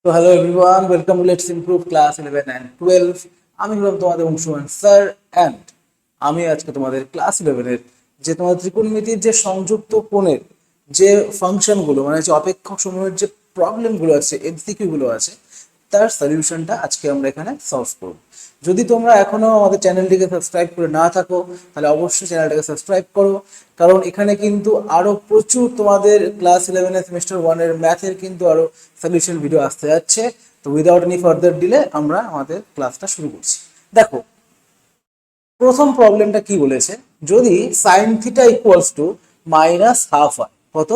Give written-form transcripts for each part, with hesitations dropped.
তো hello everyone, welcome to let's improve class 11 and 12। আমি হলাম তোমাদের অংশুমান স্যার অ্যান্ড আমি আজকে তোমাদের ক্লাস 11 এর যে তোমাদের ত্রিকোণমিতির যে সংযুক্ত কোণের যে ফাংশনগুলো মানে যে অপেক্ষক সমূহের যে প্রবলেমগুলো আছে, এমসিকিউ গুলো আছে, তার সলিউশনটা আজকে আমরা এখানে সলভ করব। যদি তোমরা এখনো আমাদের চ্যানেলটিকে সাবস্ক্রাইব করে না থাকো তাহলে অবশ্যই চ্যানেলটাকে সাবস্ক্রাইব করো, কারণ এখানে কিন্তু আরো প্রচুর তোমাদের ক্লাস 11 সেমিস্টার 1 এর ম্যাথের কিন্তু আরো সলিউশন ভিডিও আসতে যাচ্ছে। তো উইদাউট এনি ফার্দার ডিলে আমরা আমাদের ক্লাসটা শুরু করছি। দেখো, প্রথম প্রবলেমটা কি বলেছে, যদি sign theta equals two minus half হয়। কত?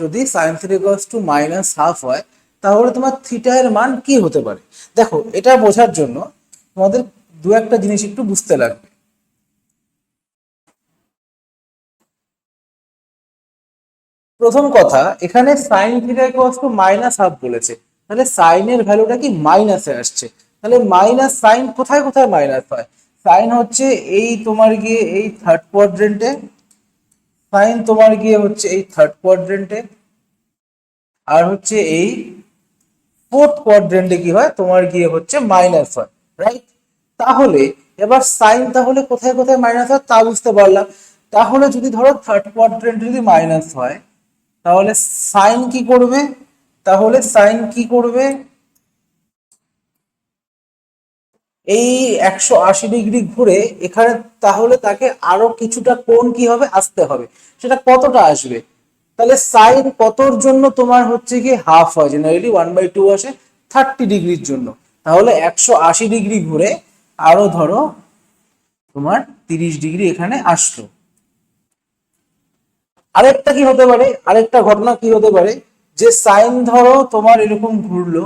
যদি sign theta equals two minus half হয় তাহলে তোমার থিটা এর মান কি হতে পারে? দেখো, এটা বোঝার জন্য তোমাদের দু একটা জিনিস একটু বুঝতে লাগবে। প্রথম কথা, এখানে sign theta equals two minus half বলেছে, তাহলে সাইনের ভ্যালুটা কি মাইনাসে আসছে। তাহলে মাইনাস সাইন কোথায় কোথায় মাইনাস হয়? সাইন হচ্ছে এই তোমার গিয়ে এই থার্ড কোয়াড্রেন্টে, সাইন তোমার গিয়ে হচ্ছে এই থার্ড কোয়াড্রেন্টে, আর হচ্ছে এই ফোর্থ কোয়াড্রেন্টে কি হয় তোমার গিয়ে হচ্ছে মাইনাস হয়, রাইট? তাহলে এবার সাইন তাহলে কোথায় কোথায় মাইনাস হয় তা বুঝতে পারলাম। তাহলে যদি ধরো থার্ড কোয়াড্রেন্ট যদি মাইনাস হয় তাহলে সাইন কি করবে? তাহলে সাইন কি করবে? এই 180 ডিগ্রি ঘুরে এখানে, তাহলে তাকে আরো কিছুটা কোণ কি হবে আসতে হবে। সেটা কতটা আসবে? তাহলে সাইন কতর জন্য তোমার হচ্ছে কি হাফ হয়, জেনারেলি 1/2 আসে 30 ডিগ্রির জন্য। তাহলে 180 ডিগ্রি ঘুরে আরো ধরো তোমার 30 ডিগ্রি এখানে আসলো। আরেকটা কি হতে পারে, আরেকটা ঘটনা কি হতে পারে, যে সাইন ধরো তোমার এরকম ঘুরলো,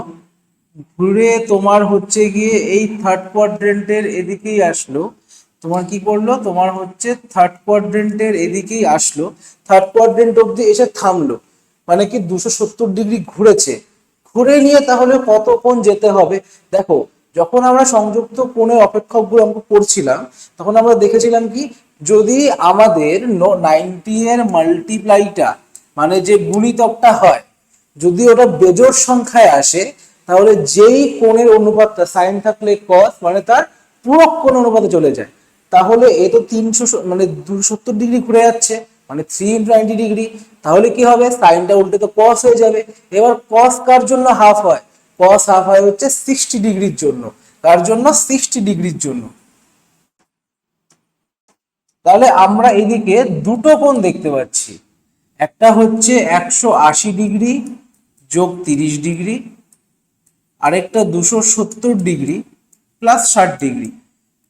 ঘুরে তোমার হচ্ছে গিয়ে এই থার্ড কোয়াড্রেন্টের এদিকেই আসলো। তোমার কি করলো, তোমার হচ্ছে থার্ড কোয়াড্রেন্টের এদিকেই আসলো, থার্ড কোয়াড্রেন্ট অব্দি এসে থামলো, মানে কি 270 ডিগ্রি ঘুরেছে। ঘুরে নিয়ে তাহলে কত কোণ যেতে হবে? দেখো, যখন আমরা সংযুক্ত কোণের অপেক্ষকগুলো আমরা পড়ছিলাম তখন আমরা দেখেছিলাম কি, যদি আমাদের 90 এর মাল্টিপ্লাইটা মানে যে গুণিতকটা হয়, যদি ওটা বেজোড় সংখ্যায় আসে তাহলে যেই কোণের অনুপাতটা সাইন থাকলে কস মানে তার পূরক কোণ অনুপাতে চলে যায়। তাহলে এ তো 300 মানে 270 ডিগ্রি ঘুরে যাচ্ছে, মানে 3 × 90 ডিগ্রি। তাহলে কি হবে, সাইনটা উল্টে তো কস হয়ে যাবে। এবার কস কার জন্য হাফ হয়? কস হাফ হয় হচ্ছে 60 ডিগ্রির জন্য। কার জন্য? 60 ডিগ্রির জন্য। তাহলে আমরা এদিকে দুটো কোণ দেখতে পাচ্ছি, একটা হচ্ছে 180 ডিগ্রি যোগ 30 ডিগ্রি, আরেকটা 270 ডিগ্রি প্লাস 60 ডিগ্রি।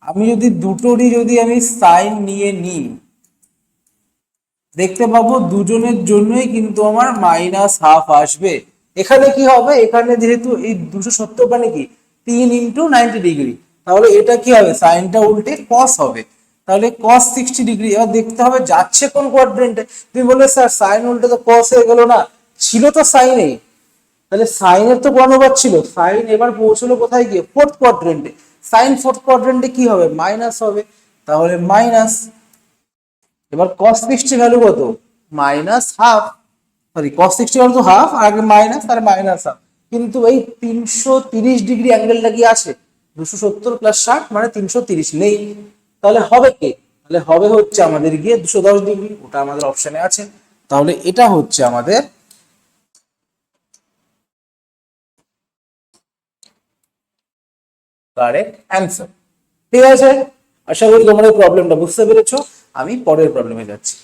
আমি যদি দুটোরই যদি আমি সাইন নিয়ে নিই, দেখতে পাবো দুজনের জন্যই কিন্তু আমার মাইনাস হাফ আসবে। এখানে কি হবে, এখানে যেহেতু এই 270 মানে কি 3 × 90 ডিগ্রি, তাহলে এটা কি হবে, সাইনটা উল্টে কস হবে। তাহলে কস 60 ডিগ্রি। এবার দেখতে হবে যাচ্ছে কোন কোয়াড্রেন্টে। তুমি বললে স্যার সাইন উল্টে তো কস হয়ে গেল না, ছিল তো সাইনেই। তাহলে সাইনের তো অনুপাত ছিল, সাইন এবার পৌঁছলো কোথায় গিয়ে? ফোর্থ কোয়াড্রেন্টে। সাইন ফোর্থ কোয়াড্রেন্টে কি হবে? মাইনাস হবে। তাহলে মাইনাস। এবার cos 60 ভ্যালু কত? Minus half. Sorry, cos 60 value তো হাফ, আর আগে মাইনাস, আর মাইনাস হাফ। কিন্তু এই 330 ডিগ্রি অ্যাঙ্গেলটা কি আছে? 270 প্লাস 60 মানে 330 নেই। তাহলে হবে কি? তাহলে হবে হচ্ছে আমাদের গিয়ে 210 ডিগ্রি, ওটা আমাদের অপশনে আছে। তাহলে এটা হচ্ছে আমাদের কারেক্ট অ্যান্সার। ঠিক আছে, আশা করি তোমরা এই প্রবলেমটা বুঝতে পেরেছো। আমি পরের প্রবলেমে যাচ্ছি।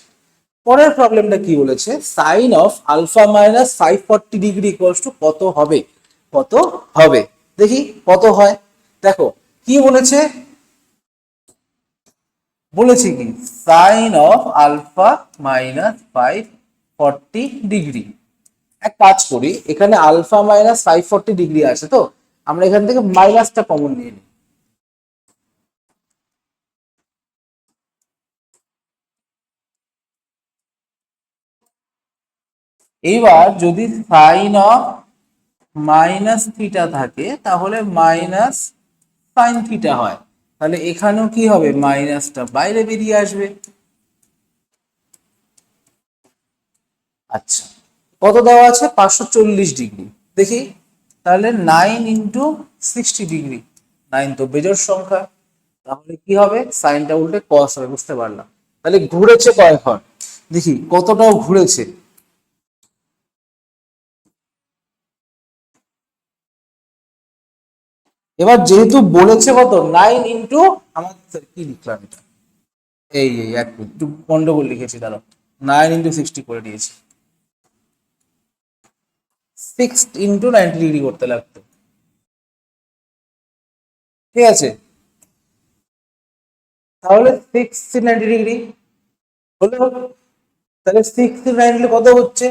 পরের প্রবলেমটা কি বলেছে, sine of alpha minus 540 degree equals to কত হবে? কত হবে দেখি কত হয়। দেখো কি বলেছে, বলেছে কি sine of alpha minus 540 degree. এক কাজ করি, এখানে আলফা মাইনাস 540 ডিগ্রি আছে, তো আমরা এখান থেকে মাইনাসটা কমন নিয়ে নিই। এইবার যদি সাইন অফ মাইনাস থিটা থাকে তাহলে মাইনাস সাইন থিটা হয়, তাহলে এখানেও কি হবে, মাইনাসটা বাইরে বেরিয়ে আসবে। আচ্ছা, কত দেওয়া আছে? 540 ডিগ্রি। দেখি তাহলে 9 × 60 ডিগ্রি। 9 তো বেজোড় সংখ্যা, তাহলে কি হবে, সাইনটা উল্টে কস হবে, বুঝতে পারলাম। তাহলে ঘুরেছে কয় ঘর, দেখি কতটাও ঘুরেছে। এবার যেহেতু বলেছে কত 9 × আমার কি লিখলাম এটা, এই এক মিনিট, একটু গন্ডগোল লিখেছি, দাঁড়াও, 9 × 60 করে দিয়েছি, 6 × 90 ডিগ্রি করতে লাগতো, ঠিক আছে। তাহলে 6 × 90 ডিগ্রি হলো, তাহলে 6 × 90 কত হচ্ছে,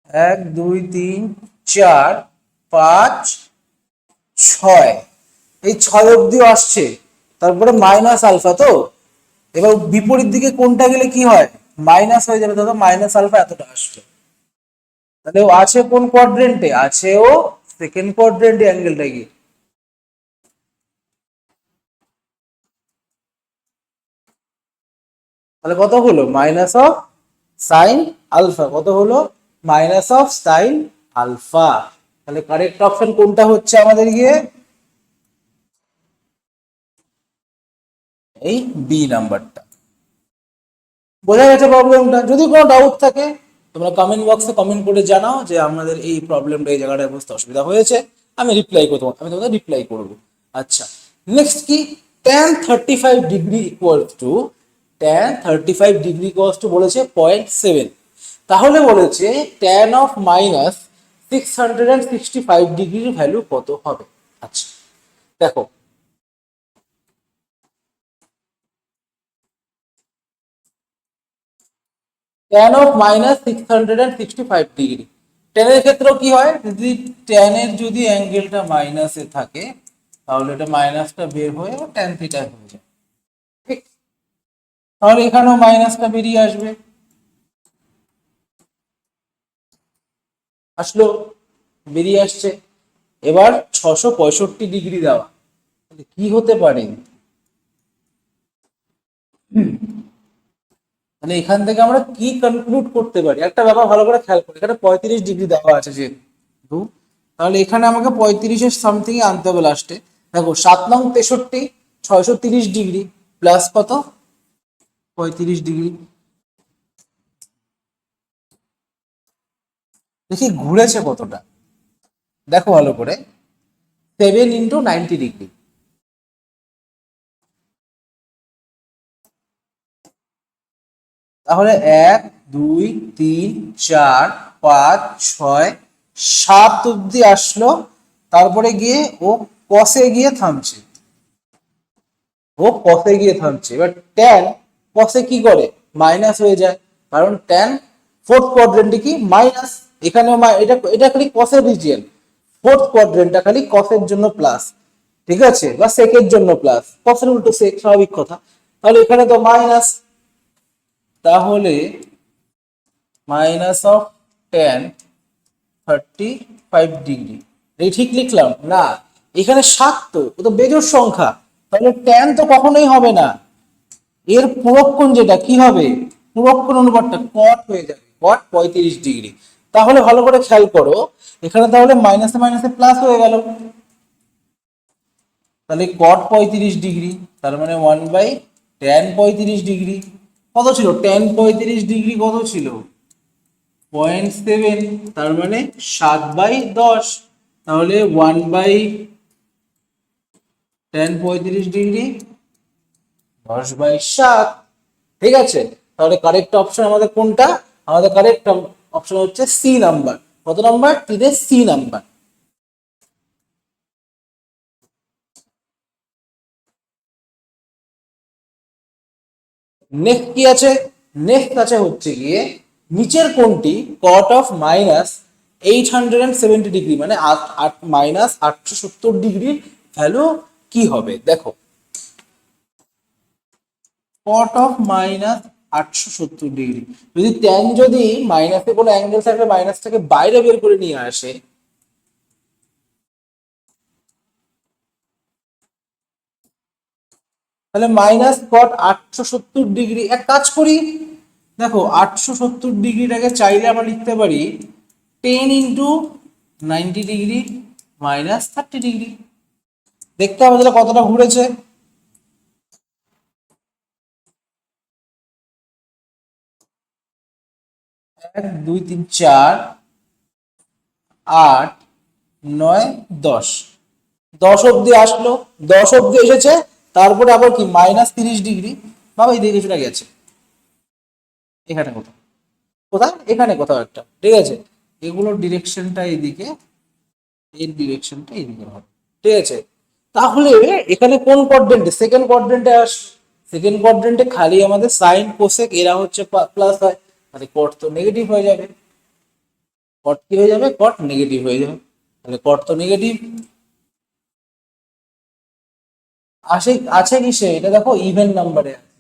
1 2 3 4 5 6, এই 6 অব্দিও আসছে, তারপরে মাইনাস আলফা, তো এবার বিপরীত দিকে কোনটা গেলে কি হয়, মাইনাস হয়ে যাবে, দাদা মাইনাস আলফা এতটা আসবে। তাহলে ও আছে কোন কোয়াড্রেন্টে, আছে ও সেকেন্ড কোয়াড্রেন্টে অ্যাঙ্গেলটা গিয়ে। তাহলে কত হলো, মাইনাস অফ সাইন আলফা, কত হলো, মাইনাস অফ সাইন আলফা। তাহলে কারেক্ট অপশন কোনটা হচ্ছে আমাদের গিয়ে, এই বি নাম্বারটা। বোঝা গেছে প্রবলেমটা? যদি কোনো ডাউট থাকে তোমরা কমেন্ট বক্সে কমেন্ট করে জানাও যে আমাদের এই প্রবলেমটা এই জায়গাটায় বুঝতে অসুবিধা হয়েছে, আমি রিপ্লাই করবো, আমি তোমাদের রিপ্লাই করবো। আচ্ছা, নেক্সট কি, tan 35 degree equals two, tan 35 degree equals two বলেছে 0.7, তাহলে বলেছে tan অফ মাইনাস 665 ডিগ্রির ভ্যালু কত হবে। আচ্ছা দেখো, tan অফ মাইনাস 665 ডিগ্রি, ট্যানের ক্ষেত্রেও কি হয়, যদি ট্যানের যদি অ্যাঙ্গেলটা মাইনাসে থাকে তাহলে এটা মাইনাসটা বের হয়ে ট্যান থিটা হয়ে যায়, ঠিক। তাহলে এখানেও মাইনাসটা বেরিয়ে আসবে, আসলো, বেরিয়ে আসছে। এবার 665 ডিগ্রি দেওয়া, তাহলে কি হতে পারে, তাহলে এখান থেকে আমরা কি কনক্লুড করতে পারি, একটা ব্যাপার ভালো করে খেয়াল করি, এখানে 35 ডিগ্রি দেওয়া আছে যেহেতু, তাহলে এখানে আমাকে 35-এর সামথিং আনতে হবে লাস্টে। দেখো 7 নং 63, 630 ডিগ্রি প্লাস কত, 35 ডিগ্রি, দেখি ঘুরেছে কতটা, দেখো ভালো করে, 7 × 90 ডিগ্রি, তাহলে 1 2 3 4 5 6 7 অব্দি আসলো, তারপরে গিয়ে ও কসে গিয়ে থামছে, ও কসে গিয়ে থামছে। এবার ট্যান কসে কি করে, মাইনাস হয়ে যায়, কারণ ট্যান ফোর্থ কোয়াড্রেন্টে কি মাইনাস, এখানে এটা এটা খালি কসের রিজিয়ন, ফোর্থ কোয়াড্রেন্টটা খালি কসের জন্য প্লাস, ঠিক আছে, বা সেকের জন্য প্লাস, কসের উল্টো সেক, স্বাভাবিক কথা। তাহলে এখানে তো মাইনাস, তাহলে মাইনাস অফ tan 35 ডিগ্রি, এই ঠিক লিখলাম না, এখানে 7 তো, ও তো বেজোড় সংখ্যা, তাহলে ট্যান তো কখনোই হবে না, এর পুরক্ষণ যেটা কি হবে, পুরক্ষণ অনুপাতটা কট হয়ে যাবে, কট 35 ডিগ্রি। তাহলে ভালো করে খেয়াল করো, এখানে তাহলে মাইনাসে মাইনাসে প্লাস হয়ে গেল, তাহলে কট 35 ডিগ্রি, তার মানে 1/tan 35 ডিগ্রি, কত ছিল tan 35 ডিগ্রি, কত ছিল 0.7, তার মানে 7/10, তাহলে 1/tan 35 ডিগ্রি 10/7, ঠিক আছে। তাহলে কারেক্ট অপশন আমাদের কোনটা, আমাদের কারেক্ট অপশন হচ্ছে সি নাম্বার, কত নাম্বার, টিনের সি নাম্বার। নেক্সট কি আছে, নেক্সট আছে হচ্ছে গিয়ে নিচের কোনটি কট অফ মাইনাস 870 ডিগ্রি, মানে মাইনাস 870 ডিগ্রির ভ্যালু কি হবে, দেখো কট অফ মাইনাস 870 ডিগ্রি, যদি ট্যান যদি মাইনাসে কোনো অ্যাঙ্গেল থাকলে মাইনাসটাকে বাইরে বের করে নিয়ে আসে, তাহলে মাইনাস কট 870 ডিগ্রি, এক কাজ করি, দেখো 870 ডিগ্রিটাকে চাইলে আমরা লিখতে পারি 10 × 90 ডিগ্রি মাইনাস 30 ডিগ্রি। দেখতে হবে তাহলে কতটা ঘুরেছে। 1 2 3 4 8 9 10, 10 অব্দি আসলো, 10 অব্দি এসেছে। তারপরে আবার কি -30 ডিগ্রি, বাবা এই দিকে চলে গেছে, এখানে কোথাও, কোথায় এখানে কোথাও একটা, ঠিক আছে। এগুলোর ডিরেকশনটা এইদিকে, এর ডিরেকশনটা এইদিকে হবে, ঠিক আছে। তাহলে এখানে কোন কোয়াড্রেন্টে, সেকেন্ড কোয়াড্রেন্টে আসবে। সেকেন্ড কোয়াড্রেন্টে খালি আমাদের সাইন কোসেক এরা হচ্ছে প্লাস হয়, তাহলে কট তো নেগেটিভ হয়ে যাবে। কট কি হয়ে যাবে, কট নেগেটিভ হয়ে যাবে, তাহলে কট তো নেগেটিভ। আসে আছে কি সে, এটা দেখো ইভেন নাম্বারে আছে,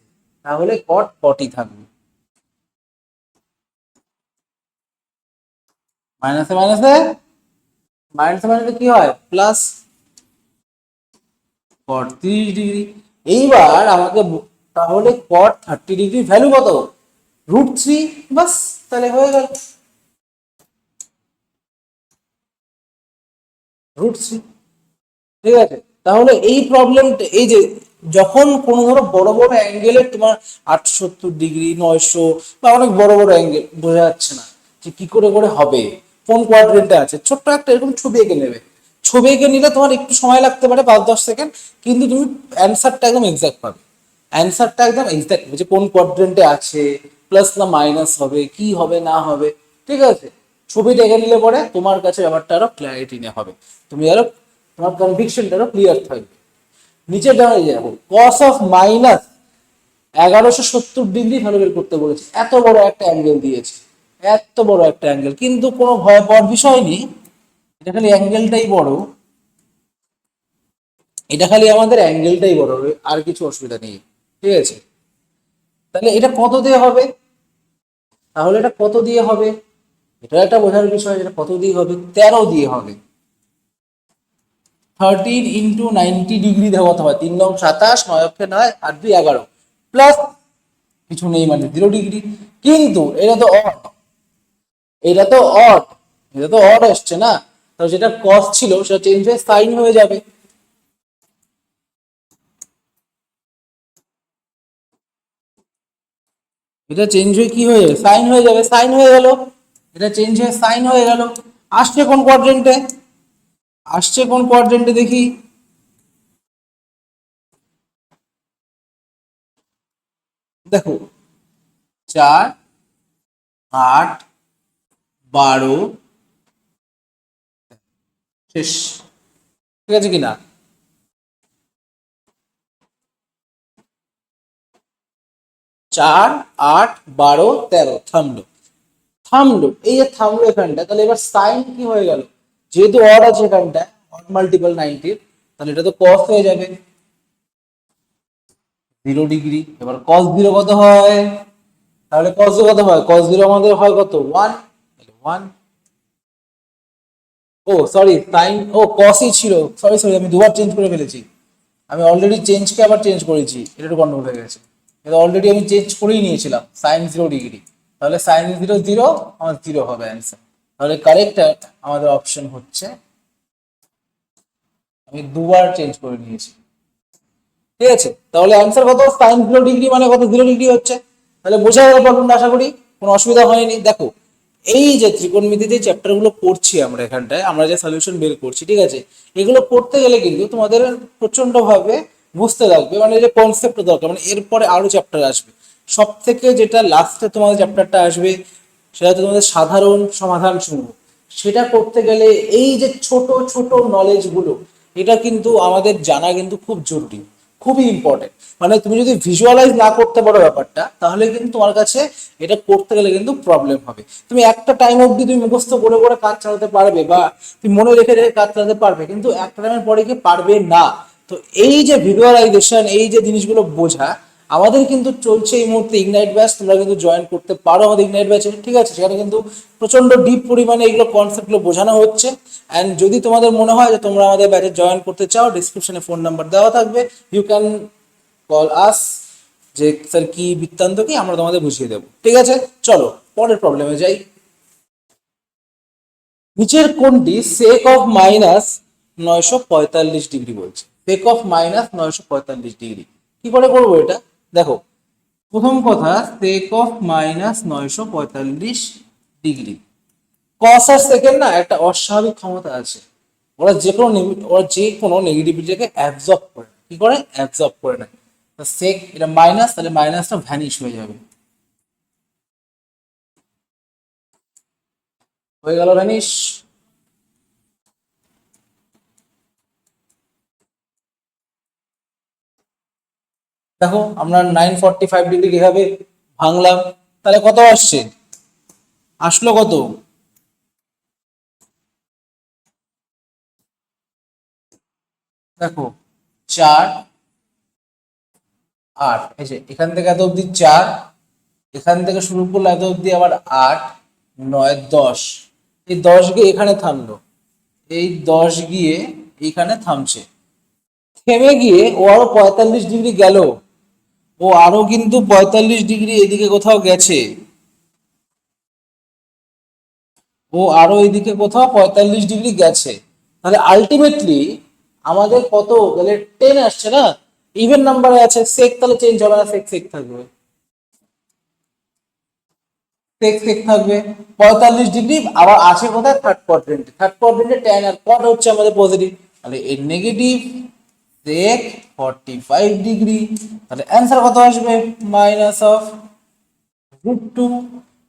তাহলে কট কটই থাকবে। মাইনাসে মাইনাসে, মাইনাসে মাইনাসে কি হয়, প্লাস কট 30 ডিগ্রি। এইবার আমাকে তাহলে কট 30 ডিগ্রি ভ্যালু কত, √3, বাস, তাহলে হয়ে গেল √3, ঠিক আছে। তাহলে এই প্রবলেমটা, এই যে যখন কোনো ধরো বড় বড় অ্যাঙ্গেলের তোমার 78 ডিগ্রি 900 বা অনেক বড় বড় অ্যাঙ্গেল বোঝা যাচ্ছে না যে কি করে করে হবে, কোন কোয়াড্রেন্টে আছে, ছোট্ট একটা এরকম ছবি এঁকে নেবে। ছবি এঁকে নিলে তোমার একটু সময় লাগতে পারে 5-10 সেকেন্ড, কিন্তু তুমি অ্যান্সারটা একদম এক্সাক্ট পাবে। অ্যান্সারটা একদম এক্সাক্ট যে কোন কোয়াড্রেন্টে আছে, প্লাস না মাইনাস হবে, কি হবে না হবে, ঠিক আছে। ছবি দেখে নিলে পরে তোমার কাছে ব্যাপারটা আরো ক্ল্যারিটি না হবে, তুমি আরো তোমার কনভিকশনটা আরো ক্লিয়ার থাকবে। নিচে দাঁড়িয়ে যাবো, কস অফ -1170 ডিগ্রি ভ্যালু বের করতে বলেছে, এত বড় একটা অ্যাঙ্গেল দিয়েছে, এত বড় একটা অ্যাঙ্গেল, কিন্তু কোনো ভয় পাওয়ার বিষয় নেই, এটা খালি অ্যাঙ্গেলটাই বড়, এটা খালি আমাদের অ্যাঙ্গেলটাই বড় হবে, আর কিছু অসুবিধা নেই, ঠিক আছে। তাহলে এটা কত দিয়ে হবে, তাহলে এটা কত দিয়ে হবে, এটা একটা বোঝার বিষয়, এটা কত দিয়ে হবে, 13 দিয়ে হবে। 13 × 90 ডিগ্রি দেওয়া হতে হয়, 3 9 27, 9 অক্ষে 9, 8 2 11, প্লাস কিছু নেই মানে 0 ডিগ্রি। কিন্তু এটা তো অড, এটা তো অড, এটা তো অড আসছে না, তো যেটা কস ছিল সেটা চেঞ্জ হয়ে সাইন হয়ে যাবে। এটা চেঞ্জ হয়ে কি হয়ে যাবে, সাইন হয়ে যাবে, সাইন হয়ে গেল, এটা চেঞ্জ হয়ে সাইন হয়ে গেল। আসছে কোন কোয়াড্রেন্টে, আসছে কোন কোয়াড্রেন্টে দেখি, দেখো 4 8 12 শেষ, ঠিক আছে কিনা। 4 8 12 13 থামলো, থামলো, এই যে থামলো এখানটা, তাহলে এবার সাইন কি হয়ে গেল, যেহেতু অড আছে এখানটা, অড মাল্টিপল 90, তাহলে এটা তো কস হয়ে যাবে 0 ডিগ্রি। এবার কস 0 কত হয়, তাহলে কস 0 কত হয়, কস 0 আমাদের হয় কত 1, 1, ও সরি সাইন, ও কসই ছিল, সরি সরি আমি দুবার চেঞ্জ করে ফেলেছি, আমি অলরেডি চেঞ্জকে আবার চেঞ্জ করেছি, এটা একটু গন্ডগোল হয়ে গেছে, এটা অলরেডি আমি চেঞ্জ করেই নিয়েছিলাম, সাইন 0 ডিগ্রি, তাহলে সাইন 0 0, আমার 0 হবে অ্যান্সার। তাহলে কারেক্ট আমাদের অপশন হচ্ছে, আমি দুবার চেঞ্জ করে নিয়েছি, ঠিক আছে। তাহলে অ্যান্সার কত, সাইন 0 ডিগ্রি মানে কত, 0 ডিগ্রি হচ্ছে। তাহলে বোঝা গেল প্রবলেমটা, আশা করি কোনো অসুবিধা হয়নি। দেখো এই যে ত্রিকোণমিতিতে চ্যাপ্টার গুলো পড়ছি আমরা এখানটায়, আমরা যে সলিউশন বের করছি, ঠিক আছে, এগুলো পড়তে গেলে কিন্তু তোমাদের প্রচন্ড ভাবে বুঝতে লাগবে, মানে যে কনসেপ্ট দরকার, মানে এরপরে আরো চ্যাপ্টার আসবে, সব থেকে যেটা লাস্টে তোমাদের চ্যাপ্টারটা আসবে সেটা হচ্ছে তোমাদের সাধারণ সমাধান সমূহ। সেটা করতে গেলে এই যে ছোট ছোট নলেজ গুলো, এটা কিন্তু আমাদের জানা কিন্তু খুব জরুরি, খুবই ইম্পর্টেন্ট। মানে তুমি যদি ভিজুয়ালাইজ না করতে পারো ব্যাপারটা, তাহলে কিন্তু তোমার কাছে এটা করতে গেলে কিন্তু প্রবলেম হবে। তুমি একটা টাইম অবধি তুমি মুখস্থ করে করে কাজ চালাতে পারবে, বা তুমি মনে রেখে রেখে কাজ চালাতে পারবে, কিন্তু একটা টাইমের পরে কি পারবে না। তো এই যে ভিজুয়ালাইজেশন, এই যে জিনিসগুলো বোঝা, আমাদের কিন্তু চলছে এই মুহূর্তে ইগনাইট ব্যাচ, তোমরা কিন্তু জয়েন করতে পারো আমাদের ইগনাইট ব্যাচে, ঠিক আছে। সেখানে কিন্তু প্রচন্ড ডিপ পরিমাণে এইগুলো কনসেপ্টগুলো বোঝানো হচ্ছে। অ্যান্ড যদি তোমাদের মনে হয় যে তোমরা আমাদের ব্যাচে জয়েন করতে চাও, ডিসক্রিপশনে ফোন নাম্বার দেওয়া থাকবে, ইউ ক্যান কল আস, যে স্যার কি বৃত্তান্ত কি, আমরা তোমাদের বুঝিয়ে দেবো, ঠিক আছে। চলো পরের প্রবলেমে যাই। নিচের কোণটি সেক অফ মাইনাস 945 ডিগ্রি বলছে, সেক অফ মাইনাস 945 ডিগ্রি। কি করে করবো এটা? দেখো, প্রথম কথা, sec of minus 945 degree. Cos আর সেকেন্ড না একটা অস্বাভাবিক ক্ষমতা আছে, ওরা যে কোনো নেগেটিভিটিকে অ্যাবজর্ব করে। কি করে? অ্যাবজর্ব করে নেয়। সেক এটা মাইনাস, তাহলে মাইনাসটা ভ্যানিশ হয়ে যাবে, হয়ে গেল ভ্যানিশ। দেখো আমরা 945 ডিগ্রি কিভাবে ভাঙলাম, তাহলে কত আসছে? আসলো কত? দেখো, 4 8, এই যে এখান থেকে এত অব্দি 4, এখান থেকে শুরু করলে এত অব্দি আবার 8 9 10, এই 10 গিয়ে এখানে থামলো, এই 10 গিয়ে এইখানে থামছে, থেমে গিয়ে ও আরো 45 ডিগ্রি গেল, ও আরো কিন্তু 45 ডিগ্রি এদিকে কোথাও গেছে, ও আরো এদিকে কোথাও 45 ডিগ্রি গেছে। তাহলে আলটিমেটলি আমাদের কত, তাহলে 10 আসছে না, ইভেন নাম্বারে আছে, সেক তাহলে চেঞ্জ হবে না, সেক সেক থাকবে, সেক সেক থাকবে। 45 ডিগ্রি আবার আছে কোথায়? থার্ড কোয়াড্রেন্টে, থার্ড কোয়াড্রেন্টে ট্যান আর কট হচ্ছে আমাদের পজিটিভ, তাহলে এর নেগেটিভ সেক 45 ডিগ্রি। তাহলে অ্যান্সার কত আসবে? -√2।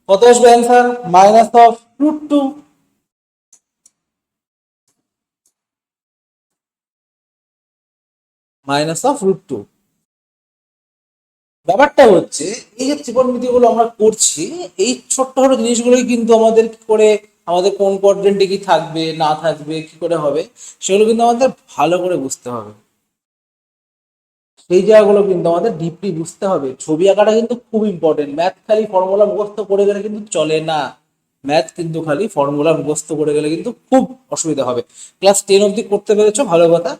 কত আসবে অ্যান্সার? -√2। -√2। ব্যাপারটা হচ্ছে, এই যে ত্রিকোণমিতি গুলো আমরা করছি, এই ছোট্ট ছোট জিনিসগুলোই কিন্তু আমাদের কি করে, আমাদের কোন কোয়াড্রেন্টে কি থাকবে না থাকবে কি করে হবে, সেগুলো কিন্তু আমাদের ভালো করে বুঝতে হবে। সেই জায়গাগুলো কিন্তু আমাদের ডিপলি বুঝতে হবে। ছবি আঁকাটা কিন্তু খুব ইম্পর্টেন্ট। ম্যাথ খালি ফর্মুলা মুখস্থ করে গেলে কিন্তু চলে না, ম্যাথ কিন্তু খালি ফর্মুলা মুখস্থ করে গেলে কিন্তু খুব অসুবিধা হবে। ক্লাস 10 অবধি করতে পেরেছো, ভালো কথা।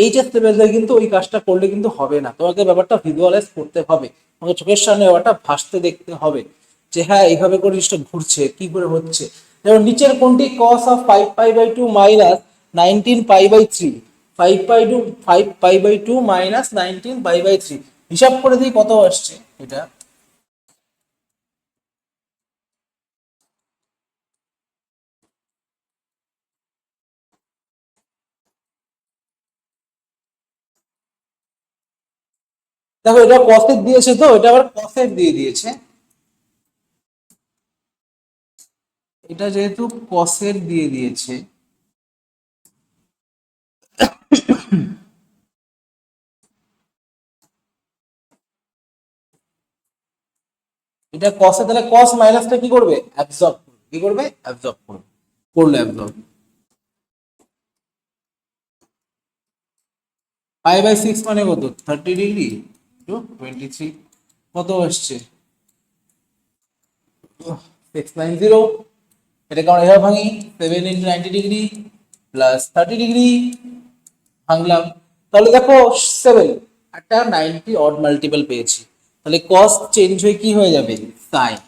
এইচএস লেভেলে কিন্তু ওই কাজটা করলে কিন্তু হবে না, তোমাকে ব্যাপারটা ভিজুয়ালাইজ করতে হবে, তোমাকে চোখের সামনে ব্যাপারটা ভাসতে দেখতে হবে, যে হ্যাঁ এইভাবে করে জিনিসটা ঘুরছে, কি করে হচ্ছে। যেমন নিচের কোনটি কস অফ 5π/2 মাইনাস 19π/3, 5π/2 মাইনাস 19π/3, হিসাব করে দিই কত আসছে এটা। দেখো, এটা কসের দিয়েছে, তো এটা আবার কসের দিয়ে দিয়েছে, এটা যেহেতু কসের দিয়ে দিয়েছে, এটা কসে, তাহলে কস মাইনাসটা কি করবে? অ্যাবজর্ব করবে। কি করবে? অ্যাবজর্ব করবে। করলে অ্যাবজর্ব। π/6 মানে কত? 30 ডিগ্রি টু 23, কত আসছে? 690। এটাকে আমরা এভাবে ভাঙি, 7 × 90 ডিগ্রি প্লাস 30 ডিগ্রি, ভাঙলাম। তাহলে দেখো 7 একটা 90 অড মাল্টিপল পেয়েছি, তাহলে কস চেঞ্জ হয়ে কি হয়ে যাবে? Sine,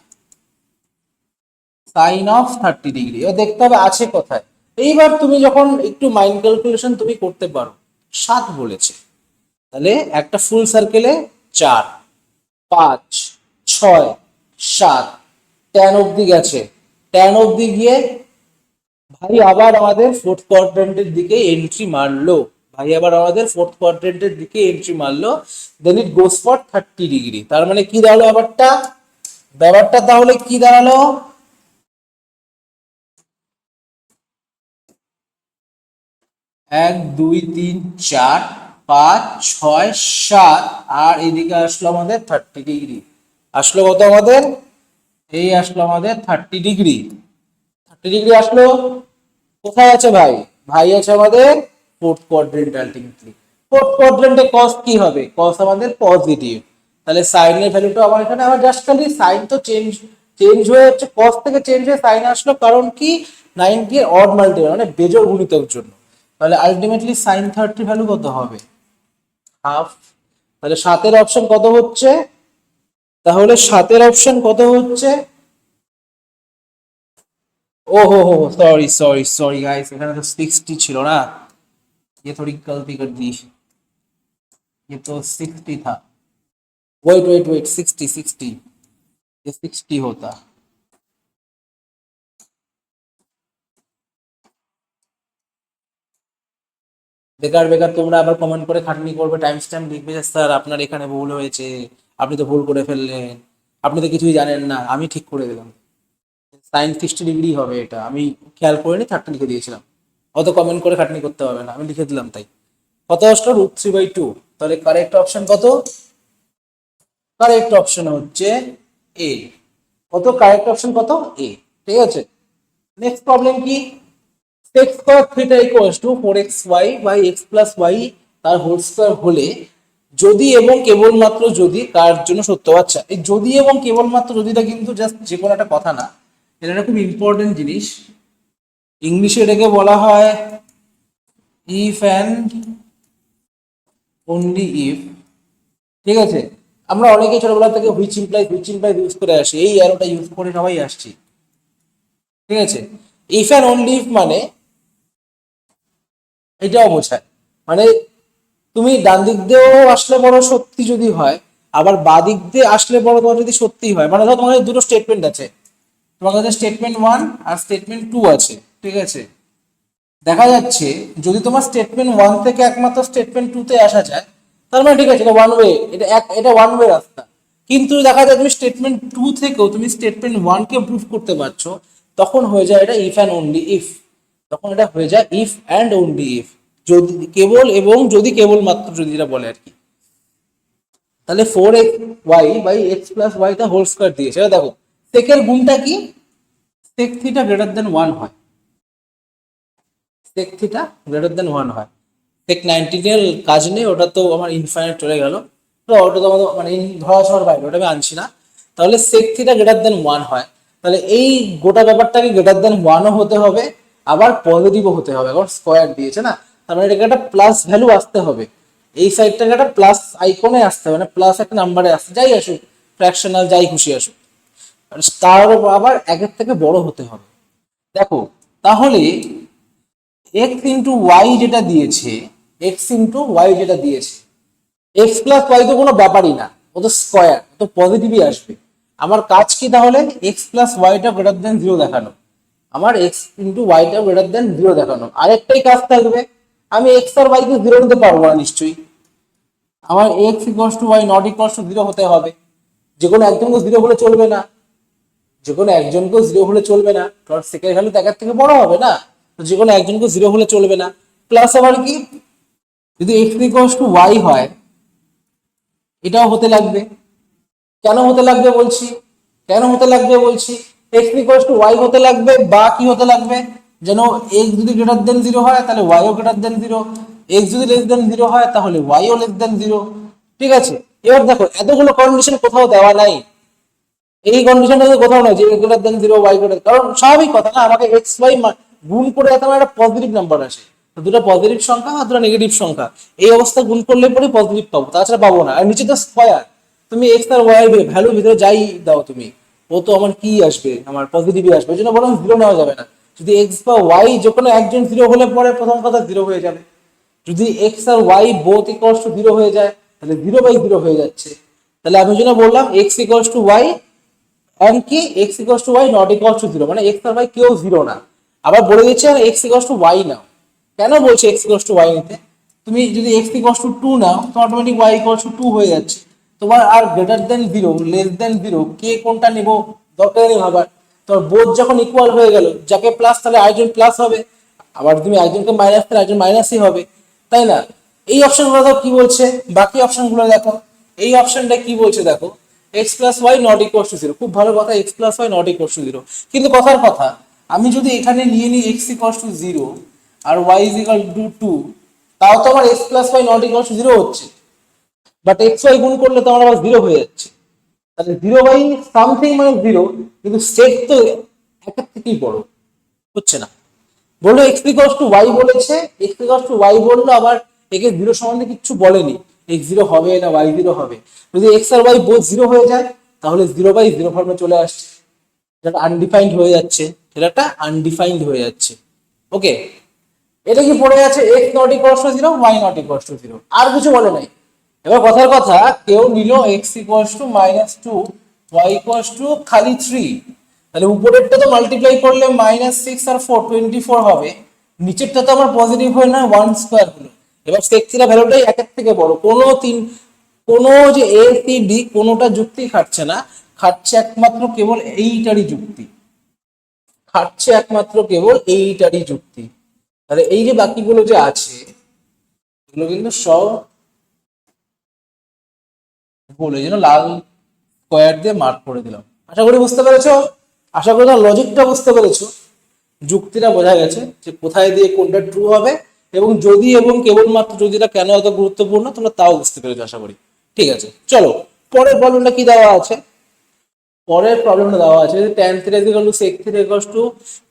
sine of 30 degree. এবার দেখতে হবে আছে কোথায়। এইবার তুমি যখন একটু মাইন্ড ক্যালকুলেশন তুমি করতে পারো, 7 বলেছে, তাহলে একটা ফুল সার্কেলে 4 5 6 7, ট্যান অব্দি গেছে, ট্যান অব্দি গিয়ে ভাই আবার আমাদের ফোর্থ কোয়াড্রেন্টের দিকে এন্ট্রি মারলো, ভাই আবার আমাদের ফোর্থ কোয়াড্রেন্টের দিকে এন্ট্রি মারলো, দেন ইট গোস ফর 30 ডিগ্রি। তার মানে কি দাঁড়ালো ব্যাপারটা? ব্যাপারটা তাহলে কি দাঁড়ালো? 1 2 3 4 5 6 7, আর এদিকে আসলো আমাদের 30 ডিগ্রি। আসলো কত আমাদের? এই আসলো আমাদের 30 ডিগ্রি। 30 ডিগ্রি আসলো। কোথায় আছে ভাই? ভাই আছে আমাদের ফোর্থ কোয়াড্রেন্ট। আলটিমেটলি ফোর্থ কোয়াড্রেন্টে কস কি হবে? কস আমাদের পজিটিভ, তাহলে সাইনের ভ্যালুটা আমার এখানে, আমার জাস্ট খালি সাইন তো চেঞ্জ, চেঞ্জ হয়ে হচ্ছে কস থেকে চেঞ্জ হয়ে সাইন আসলো, কারণ কি 90 এর অড মাল্টিপল মানে বেজোড় গুণিতক জন্য। তাহলে আলটিমেটলি সাইন 30 ভ্যালু কত হবে? হাফ। তাহলে সাতের অপশন কত হচ্ছে? তাহলে সাতের অপশন কত হচ্ছে? ओ हो सॉरी सॉरी सॉरी गाइस, এখানে তো 60 ছিল না, ये थोड़ी गलती कर दी, ये तो 60 था। वेट वेट वेट, 60 60, ये 60 होता। বেকার বেকার তোমরা আবার কমেন্ট করে খাটনি করবে, টাইম স্ট্যাম্প লিখবে যে স্যার আপনার এখানে ভুল হয়েছে, আপনি তো ভুল করে ফেললেন, আপনি তো কিছুই জানেন না, আমি ঠিক করে দিলাম। সাইন 60 ডিগ্রি হবে, এটা আমি খেয়াল করিনি, 30 লিখে দিয়েছিলাম। অত কমেন্ট করে খাটনি করতে হবে না, আমি লিখে দিলাম তাই। কত আসলো? √3/2। তাহলে কারেক্ট অপশন কত? কারেক্ট অপশন হচ্ছে এ। কত? কারেক্ট অপশন কত? এ। ঠিক আছে, নেক্সট প্রবলেম কি? Sec square theta equals to 4xy by x plus y তার হোল স্কয়ার হলে যদি এবং কেবলমাত্র যদি কার জন্য সত্য। আচ্ছা, এই যদি এবং কেবলমাত্র যদিটা কিন্তু জাস্ট যে কোনো একটা কথা না, এটা একটা খুব ইম্পর্টেন্ট জিনিস। ইংলিশে এটাকে বলা হয় ইফ অ্যান্ড অনলি ইফ। ঠিক আছে, আমরা অনেকে ছোটবেলা থেকে হুইচ ইমপ্লাই ইউজ করে আসি, এই অ্যারোটা ইউজ করে সবাই আসছি। ঠিক আছে, ইফ অ্যান্ড অনলি ইফ মানে এটাও বোঝায়, মানে তুমি ডান দিক দিয়েও আসলে বড় সত্যি যদি হয়, আবার বা দিক দিয়ে আসলে বড় তোমার যদি সত্যি হয়, মানে ধরো তোমার কাছে দুটো স্টেটমেন্ট আছে, তোমার কাছে স্টেটমেন্ট 1 আর স্টেটমেন্ট 2 আছে। ঠিক আছে, দেখা যাচ্ছে যদি তোমার স্টেটমেন্ট 1 থেকে একমাত্র স্টেটমেন্ট 2 তে আসা যায়, তার মানে ঠিক আছে, এটা ওয়ান ওয়ে, এটা ওয়ান ওয়ে রাস্তা। কিন্তু দেখা যায় তুমি স্টেটমেন্ট 2 থেকেও তুমি স্টেটমেন্ট 1 কে প্রুভ করতে পারছো, তখন হয়ে যায় এটা ইফ অ্যান্ড অনলি ইফ। তখন এটা হয়ে যায় ইফ অ্যান্ড অনলি ইফ, যদি কেবল এবং যদি কেবলমাত্র যদি, এটা বলে আর কি। তাহলে 4xy/x+y টা হোল স্কয়ার দিয়েছে, এবার দেখো সেকের গুণটা কি? সেক থিটা গ্রেটার দেন 1 হয়, সেক থিটা গ্রেটার দেন 1 হয়। সেক 90 এর কাজ নেই, ওটা তো আমার ইনফাইনাইট চলে গেল, তো ওটা তো আমাদের মানে ধরা ছোঁয়ার বাইরে, ওটা আমি আনছি না। তাহলে সেক থিটা গ্রেটার দেন 1 হয়, তাহলে এই গোটা ব্যাপারটাকে গ্রেটার দেন 1ও হতে হবে, আবার পজিটিভও হতে হবে, কারণ স্কয়ার দিয়েছে না, তার মানে এটাকে একটা প্লাস ভ্যালু আসতে হবে, এই সাইডটাকে একটা প্লাস আইকনে আসতে হবে, মানে প্লাস একটা নাম্বারে আসতে, যাই আসুক, ফ্র্যাকশনাল যাই খুশি আসুক, তার আবার একের থেকে বড় হতে হবে। দেখো তাহলে এক্স ইন্টু ওয়াই যেটা দিয়েছে, এক্স ইন্টু ওয়াই যেটা দিয়েছে, এক্স প্লাস ওয়াই তো কোনো ব্যাপারই না, ও তো স্কোয়ার, তো পজিটিভই আসবে। আমার কাজ কি তাহলে? এক্স প্লাস ওয়াইটা গ্রেটার দেন 0 দেখানো, আমার এক্স ইন্টু ওয়াইটা গ্রেটার দেন 0 দেখানো। আরেকটাই কাজ থাকবে, আমি এক্স আর ওয়াইকে 0 নিতে পারবো না নিশ্চয়ই, আমার x equals to y not equals to 0 হতে হবে। যে কোনো একজনকে 0 হলে চলবে না, যে কোনো একজনকেও 0 হলে চলবে না, কারণ সেকেন্ড ভ্যালু তো একের থেকে বড় হবে না, তো যে কোনো একজনকে 0 হলে চলবে না। প্লাস আবার কি, যদি এক্স ইকুয়ালস টু ওয়াই হয়, এটাও হতে লাগবে। কেন হতে লাগবে বলছি? কেন হতে লাগবে বলছি? এক্স ইকুয়ালস টু ওয়াই হতে লাগবে, বা কি হতে লাগবে, যেন এক্স যদি গ্রেটার দেন 0 হয় তাহলে ওয়াইও গ্রেটার দেন 0, এক্স যদি লেস দেন 0 হয় তাহলে ওয়াইও লেস দেন 0। ঠিক আছে, এবার দেখো এতগুলো কন্ডিশন কোথাও দেওয়া নাই, এই কন্ডিশনটা কোথাও নয় যে এ গ্রেটার দেন 0 ওয়াই গ্রেটার, কারণ স্বাভাবিক কথা না, আমাকে এক্স ওয়াই গুণ করে এত একটা পজিটিভ নাম্বার আসে, দুটো পজিটিভ সংখ্যা আর দুটো নেগেটিভ সংখ্যা, এই অবস্থা গুণ করলে পরে পজিটিভ পাবো, তাছাড়া পাবো না। আর নিচে তো স্কয়ার, তুমি এক্স আর ওয়াই ভ্যালু ভিতরে যাই দাও তুমি, ও তো আমার কি আসবে, আমার পজিটিভই আসবে, এই জন্য বরং 0 নেওয়া যাবে না। যদি এক্স বা ওয়াই যে কোনো একজন 0 হলে পরে প্রথম কথা 0 হয়ে যাবে, যদি এক্স আর ওয়াই বোথ ইকুয়ালস টু 0 হয়ে যায় তাহলে 0/0 হয়ে যাচ্ছে। তাহলে আমি জন্য বললাম x equals to y and কি x equals to y not equals to 0, মানে এক্স আর ওয়াই কেউ 0 না। আবার বলে দিচ্ছে এক্স ইকুয়ালস টু ওয়াই নাও, কেন বলছে এক্স ইকুয়ালস টু ওয়াই নিতে? তুমি যদি এক্স ইকুয়ালস টু 2 নাও তো অটোমেটিক ওয়াই ইকুয়ালস টু 2 হয়ে যাচ্ছে। তোমার আর গ্রেটার দেন 0 লেস দেন 0 কে কোনটা নিব দরকার নেই ভাবার, তোমার বোধ যখন ইকুয়াল হয়ে গেল, যাকে প্লাস তাহলে আরেকজন প্লাস হবে, আবার তুমি একজনকে মাইনাস তাহলে একজন মাইনাসই হবে, তাই না? এই অপশনগুলো দেখো কি বলছে, বাকি অপশনগুলো দেখো, এই অপশনটা কি বলছে দেখো, x plus y not equals to 0, খুব ভালো কথা, x plus y not equals to 0, কিন্তু কথার কথা, আমি যদি এখানে নিয়ে নিই এক্স ইকুয়ালস টু 0 আর ওয়াই ইজ ইকুয়াল টু 2, তাও তো আমার x plus y not equals to 0 হচ্ছে, বাট এক্স ওয়াই গুণ করলে তো আমার আবার 0 হয়ে যাচ্ছে। তাহলে 0/something মানে 0, কিন্তু সেট তো একের থেকেই বড় হচ্ছে না। বললো এক্স ইকুয়ালস টু ওয়াই বলেছে, এক্স ইকুয়ালস টু ওয়াই বললো, আবার একে 0 সম্বন্ধে কিছু বলেনি, এক্স 0 হবে না ওয়াই 0 হবে। যদি এক্স আর ওয়াই বোথ 0 হয়ে যায় তাহলে 0/0 ফর্মে চলে আসছে। এটা আনডিফাইন্ড হয়ে যাচ্ছে, এটা একটা আনডিফাইন্ড হয়ে যাচ্ছে। ওকে, এটা কি পড়ে আছে x not equals to 0, y not equals to 0, আর কিছু বলে নাই। এবার কথার কথা, কেউ নিল x equals to -2, y equals to খালি 3, তাহলে উপরেরটা তো মাল্টিপ্লাই করলে -6 আর 4 24 হবে, নিচেরটা তো আমার পজিটিভ হয় না 1 স্কয়ার হলো। এবার সেক থিটা ভ্যালুটাই একের থেকে বড়, কোনো যে এ সি ডি কোনোটা যুক্তি খাটছে না, খাটছে একমাত্র কেবল এইটারই যুক্তি, খাটছে একমাত্র কেবল এইটারই যুক্তি। তাহলে এই যে বাকিগুলো যে আছে এগুলো কিন্তু সব ভুল, এই জন্য লাল স্কোয়ার দিয়ে মার্ক করে দিলাম। আশা করি বুঝতে পেরেছো, আশা করি তোমার লজিকটা বুঝতে পেরেছো, যুক্তিটা বোঝা গেছে যে কোথায় দিয়ে কোনটা ট্রু হবে, এবং যদি এবং কেবলমাত্র যদি এটা কেন এত গুরুত্বপূর্ণ তোমরা তাও বুঝতে পেরেছো আশা করি। ঠিক আছে, চলো পরের প্রবলেমটা কি দেওয়া আছে। পরের প্রবলেমটা দেওয়া আছে যে tan theta equal to sec theta equal to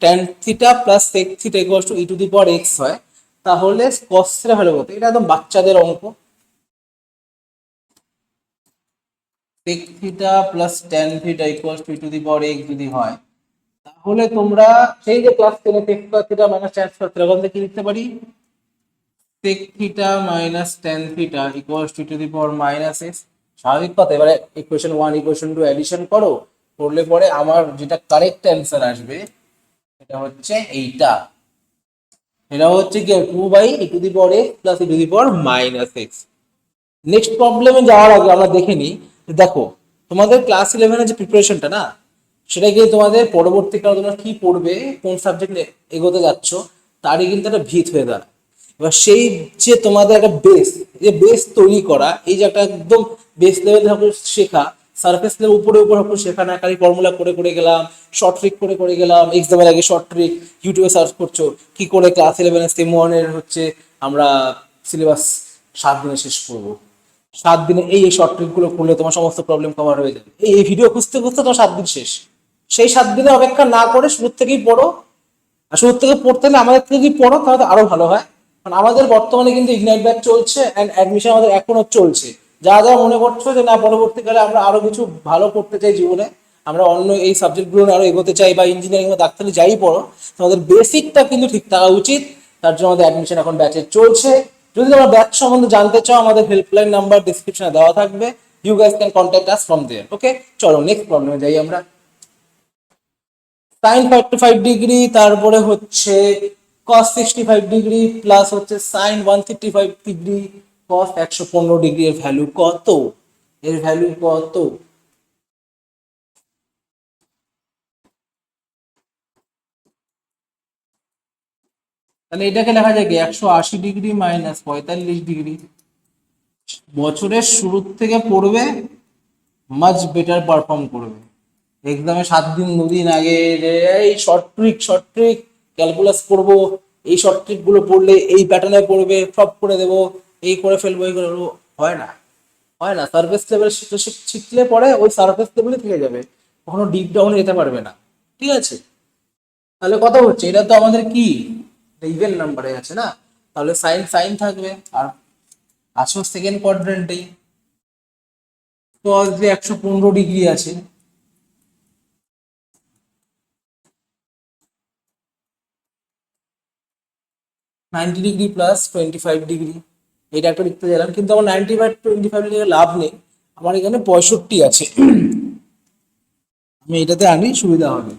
tan theta plus sec theta equal to e to the power x হয়, তাহলে cos থিটা ভ্যালু কত। এটা একদম বাচ্চাদের অঙ্ক। sec theta plus tan theta equal to e to the power x যদি হয়, তাহলে তোমরা সেই যে class 10 sec square theta minus tan square theta বলতে কি লিখতে পারি, sec theta minus tan theta equal to e to the power minus x। স্বাভাবিক কথা, এবারে ইকুয়েশন 1 ইকুয়েশন 2 এডিশন করো, করলে পরে আমার যেটা কারেক্ট অ্যান্সার আসবে এটা হচ্ছে এইটা, এটা হচ্ছে কি 2/e⁻x প্লাস e⁻−x। নেক্সট প্রবলেমে যাওয়ার আগে আমরা দেখে নিই, দেখো তোমাদের ক্লাস 11 যে প্রিপারেশনটা না, সেটা কি তোমাদের পরবর্তীকালে তোমরা কি পড়বে, কোন সাবজেক্ট এগোতে যাচ্ছ তারই কিন্তু একটা ভিত হয়ে দাঁড়ায়। এবার সেই যে তোমাদের একটা বেস, যে বেস তৈরি করা, এই যে একটা একদম বেস লেভেল শেখা, সারফেস লেভেল উপরে উপরে শেখা না, খালি ফর্মুলা করে করে গেলাম, শর্ট ট্রিক করে করে গেলাম, এক্সামের আগে শর্ট ট্রিক ইউটিউবে সার্চ করছো কি করে ক্লাস 11 সেম 1 এর হচ্ছে আমরা সিলেবাস 7 দিনে শেষ করবো, 7 দিনে এই শর্ট ট্রিক গুলো করলে তোমার সমস্ত প্রবলেম কভার হয়ে যাবে, এই ভিডিও খুঁজতে খুঁজতে তোমার 7 দিন শেষ। সেই 7 দিনে অপেক্ষা না করে শুরু থেকেই পড়ো, আর শুরু থেকে পড়তে হলে আমাদের থেকে যদি পড়ো তাহলে আরো ভালো হয়, কারণ আমাদের বর্তমানে কিন্তু ইগনাইট ব্যাচ চলছে এন্ড অ্যাডমিশন আমাদের এখনো চলছে। যা যা মনে করছো যে না পরবর্তীকালে আমরা আরো কিছু ভালো করতে চাই জীবনে, আমরা অন্য এই সাবজেক্টগুলো আরো এগোতে চাই বা ইঞ্জিনিয়ারিং বা ডাক্তারি যাই পড়ো, তোমাদের বেসিকটা কিন্তু ঠিক থাকা উচিত। তার জন্য আমাদের অ্যাডমিশন এখন ব্যাচে চলছে। যদি তোমরা ব্যাচ সম্বন্ধে জানতে চাও, আমাদের হেল্পলাইন নাম্বার ডিসক্রিপশনে দেওয়া থাকবে, you guys can contact us from there. Okay, চলো নেক্সট প্রবলেমে যাই আমরা। সাইন 45 ডিগ্রি, তারপরে হচ্ছে কস 65 ডিগ্রি, প্লাস হচ্ছে সাইন 135 ডিগ্রি, কস 115 ডিগ্রি, এর ভ্যালু কত, এর ভ্যালু কত। তাহলে এটাকে লেখা যায় কি 180 ডিগ্রি মাইনাস 45 ডিগ্রি। বছরের শুরু থেকে পড়বে, মাচ বেটার পারফর্ম করবে। এক্সামে 7 দিন 2 দিন আগে যে এই শর্ট ট্রিক ক্যালকুলাস করব, এই শর্ট ট্রিক গুলো পড়লে এই প্যাটার্নে পড়বে, সব করে দেবো, এই করে ফেলবো, এই করে ফেলবো, হয় না, হয় না। সার্ফেস লেভেল শিখলে পরে ওই সার্ফেস লেভেলে থেকে যাবে, কখনো ডিপ ডাউনে যেতে পারবে না। ঠিক আছে, তাহলে কথা হচ্ছে এটা তো আমাদের কি ইভেন নাম্বারে আছে না, তাহলে সাইন সাইন থাকবে, আর আসো সেকেন্ড কোয়াড্রেন্টেই কস যে 115 ডিগ্রি আছে, 90 ডিগ্রি প্লাস 25 ডিগ্রি, এটা একটা লিখতে গেলাম, কিন্তু আমার 90/25 লিখে লাভ নেই, আমার এখানে 65 আছে, আমি এটাতে আনি সুবিধা হবে।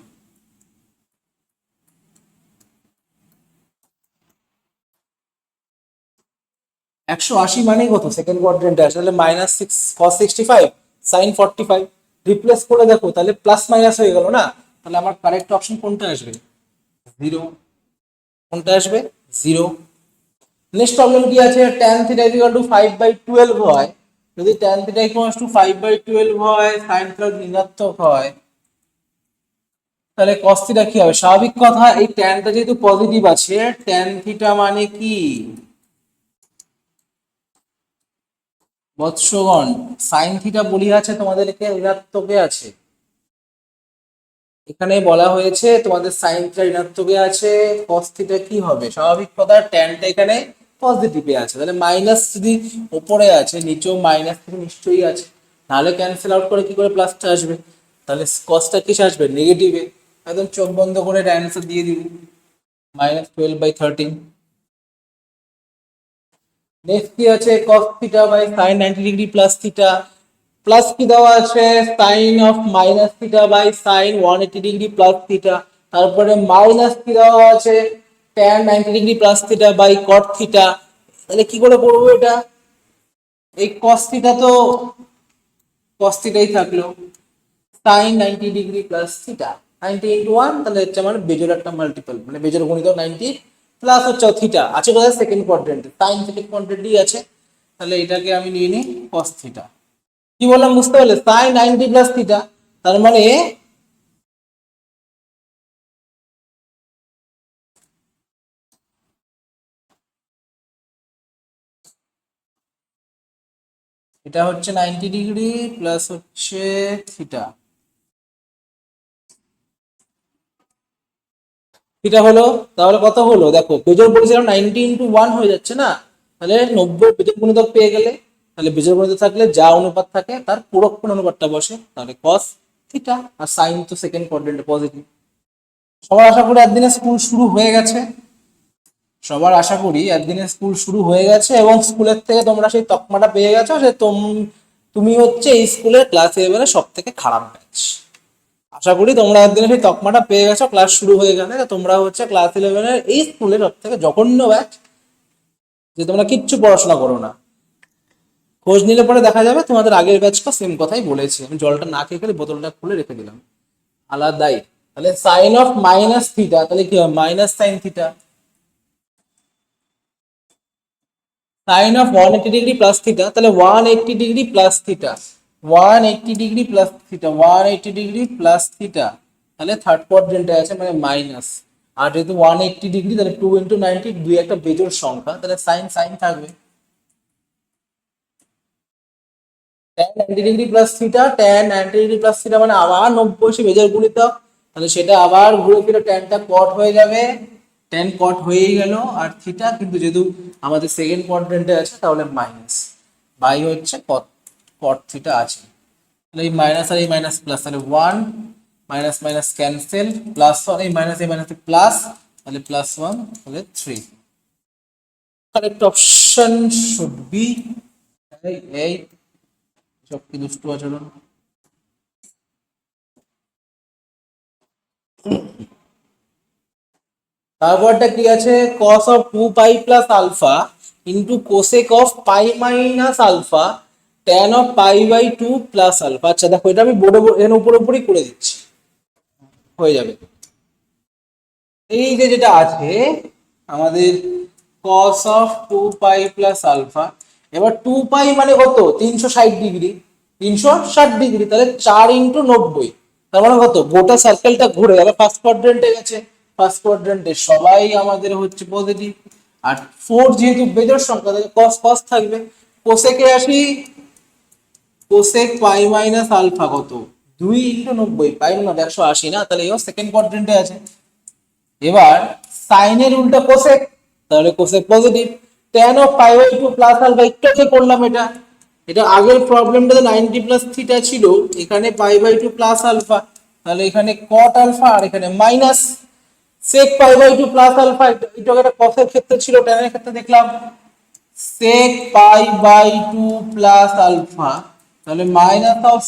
180 মানে কত সেকেন্ড কোয়াড্রেন্টে আছে, তাহলে -6 cos 65 sin 45, রিপ্লেস করে দেখো তাহলে প্লাস মাইনাস হয়ে গেল না, তাহলে আমার কারেক্ট অপশন কোনটা আসবে, 0। কোনটা আসবে, 0। নেক্সট প্রবলেম কি আছে, tan থিটা ইকুয়াল টু 5/12 হয়, যদি tan থিটা ইকুয়াল টু 5/12 হয়, sin থিটা ঋণাত্মক হয়, তাহলে cos থিটা কি হবে। স্বাভাবিক কথা, এই ট্যানটা যেহেতু পজিটিভ আছে, tan থিটা মানে কি বৎসগণ, সাইন থিটা বলি আছে তোমাদেরকে ঋণাত্মকে আছে, এখানে বলা হয়েছে তোমাদের সাইন থিটা ঋণাত্মকে আছে, cos থিটা কি হবে, স্বাভাবিক কথা ট্যানটা এখানে পজিটিভে আছে, তাহলে মাইনাস যদি উপরে আছে নিচেও মাইনাস থেকে নিশ্চয়ই আছে, নাহলে ক্যান্সেল আউট করে কি করে প্লাসটা আসবে। তাহলে কসটা কিসে আসবে? নেগেটিভে। একদম চোখ বন্ধ করে এটা অ্যান্সার দিয়ে দিব, -12/13। নেক্সট কি আছে? cos theta by sin 90 degree plus theta, plus কি দেওয়া আছে? sin of minus theta by sin 180 degree plus theta, তারপরে মাইনাস কি দেওয়া আছে? tan 90 degree plus theta by cot theta. তাহলে কি করে করবো এটা? এই cos থিটা তো cos থিটাই থাকলো, sin 90 degree plus theta, 90 into 1, তাহলে হচ্ছে আমার বেজোর একটা মাল্টিপল, মানে বেজোর গণিত 90 প্লাস হচ্ছে থিটা আছে কোথায়? সেকেন্ড কোয়াড্রেন্টে, sin সেকেন্ড কোয়াড্রেন্টেই আছে। তাহলে এটাকে আমি নিয়ে নিই cos থিটা। কি বললাম বুঝতে পারলে? sin 90 প্লাস থিটা, তার মানে এটা হচ্ছে 90 ডিগ্রি প্লাস হচ্ছে থিটা। থিটা হলো, তাহলে কত হলো দেখো, বেজোড় বলেছিলাম 90 ইন্টু 1 হয়ে যাচ্ছে না, তাহলে 90 বেজোড় গুণিতক পেয়ে গেলে, তাহলে বেজোড় গুণিতক থাকলে যা অনুপাত থাকে তার পূরক কোণ অনুপাতটা বসে, তাহলে cos থিটা, আর sin তো সেকেন্ড কোয়াড্রেন্টে পজিটিভ। সবার আশা করি একদিনে স্কুল শুরু হয়ে গেছে, সবার আশা করি একদিনে স্কুল শুরু হয়ে গেছে, এবং স্কুলের থেকে তোমরা সেই তকমাটা পেয়ে গেছো যে তুমি হচ্ছে এই স্কুলের ক্লাস 11 সব থেকে খারাপ ব্যাচ। আশা করি তোমরা একদিনে সেই তকমাটা পেয়ে গেছো, ক্লাস শুরু হয়ে গেলে তোমরা হচ্ছে ক্লাস 11 এই স্কুলের সব থেকে জঘন্য ব্যাচ, যে তোমরা কিচ্ছু পড়াশোনা করো না। খোঁজ নিলে পরে দেখা যাবে তোমাদের আগের ব্যাচটা সেম কথাই বলেছে। আমি জলটা না খেয়ে খেলে বোতলটা খুলে রেখে দিলাম আলাদাই। তাহলে সাইন অফ মাইনাস থিটা, তাহলে কি হবে? Minus sine theta. Sine of 180 degree plus theta, তাহলে 180 degree plus theta, 180 degree plus theta, 180 degree plus theta, তাহলে থার্ড কোয়াড্রেন্টে আছে মানে মাইনাস। আর যেহেতু 180 ডিগ্রি, তাহলে 2 ইন্টু 90, দুই একটা বেজোড় সংখ্যা, তাহলে সাইন সাইন থাকবে। tan 90 degree plus theta, tan 90 degree plus theta মানে আবার 90 সে বেজোড় গুণিতক, তাহলে সেটা আবার ঘুরে ফিরে ট্যানটা কট হয়ে যাবে, ট্যান কট হয়েই গেল। আর থিটা কিন্তু যেহেতু আমাদের সেকেন্ড কোয়াড্রেন্টে আছে, তাহলে মাইনাস বাই হচ্ছে কট, কট থিটা আছে। তাহলে এই মাইনাস আর এই মাইনাস প্লাস, তাহলে 1 মাইনাস মাইনাস ক্যান্সেল, প্লাস 1, এই মাইনাস এই মাইনাস প্লাস, তাহলে প্লাস 1, তাহলে 3। কারেক্ট অপশন শুড বি এই সব কি দুষ্টু আচরণ। তারপরটা কি আছে? cos of 2 pi plus alpha into cosec of pi minus alpha tan of pi plus alpha. আচ্ছা দেখো, এটা আমি বোর্ডে এর উপর উপরই করে দিচ্ছি, হয়ে যাবে। এই যে যেটা আছে আমাদের cos of 2 pi plus alpha, এবার 2 পাই মানে কত? 360 ডিগ্রি, 360 ডিগ্রি, তাহলে 4 ইন্টু 90, তার মানে কত? গোটা সার্কেলটা ঘুরে গেল ফার্স্ট কোয়াড্রেন্টে গেছে, ফার্স্ট কোয়াড্রেন্টে সবাই আমাদের হচ্ছে পজিটিভ। আর 4 যেহেতু বেজোড় সংখ্যা, তাহলে cos cos থাকবে। কোসেকে আসি, কোসেক পাই মাইনাস আলফা কত? 2 ইন্টু 90, পাই মানে 180 না, তাহলে এও সেকেন্ড কোয়াড্রেন্টে আছে। এবার সাইনের উল্টা কোসেক, তাহলে cosec positive. tan of pi plus alpha, একটু আগে করলাম এটা, এটা আগের প্রবলেমটাতে 90 প্লাস থিটা ছিল, এখানে পাই/2 প্লাস আলফা, তাহলে এখানে কট আলফা আর এখানে minus sec pi plus alpha. এটা একটা কসের ক্ষেত্রে ছিল, tan এর ক্ষেত্রে দেখলাম সেক পাই/2 প্লাস আলফা, তাহলে minus of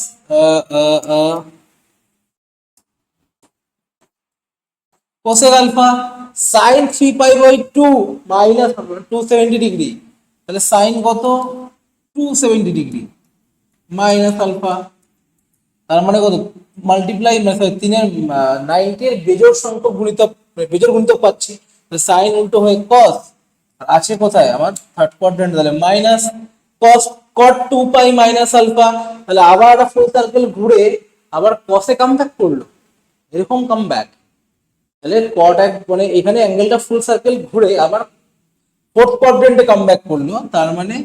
cosec alpha sine 3 pi minus 270 degree, তাহলে সাইন কত? 270 ডিগ্রি মাইনাস আলফা, তার মানে কত? মাল্টিপ্লাই মানে 3 এর 90 এর বেজোড় সংখ্যক গুণিতক, বেজোড় গুণিতক পাচ্ছি, সাইন উল্টো হয়ে কস, আর আছে কোথায় আমার থার্ড কোয়াড্রেন্ট, তাহলে মাইনাস কস কট 2 পাই মাইনাস আলফা, তাহলে আবার একটা ফুল সার্কেল ঘুরে আবার কসে কাম ব্যাক করলো, এরকম কাম ব্যাক। তাহলে কট এক মানে এখানে অ্যাঙ্গেলটা ফুল সার্কেল ঘুরে আবার ফোর্থ কোয়াড্রেন্টে কাম ব্যাক করলো, তার মানে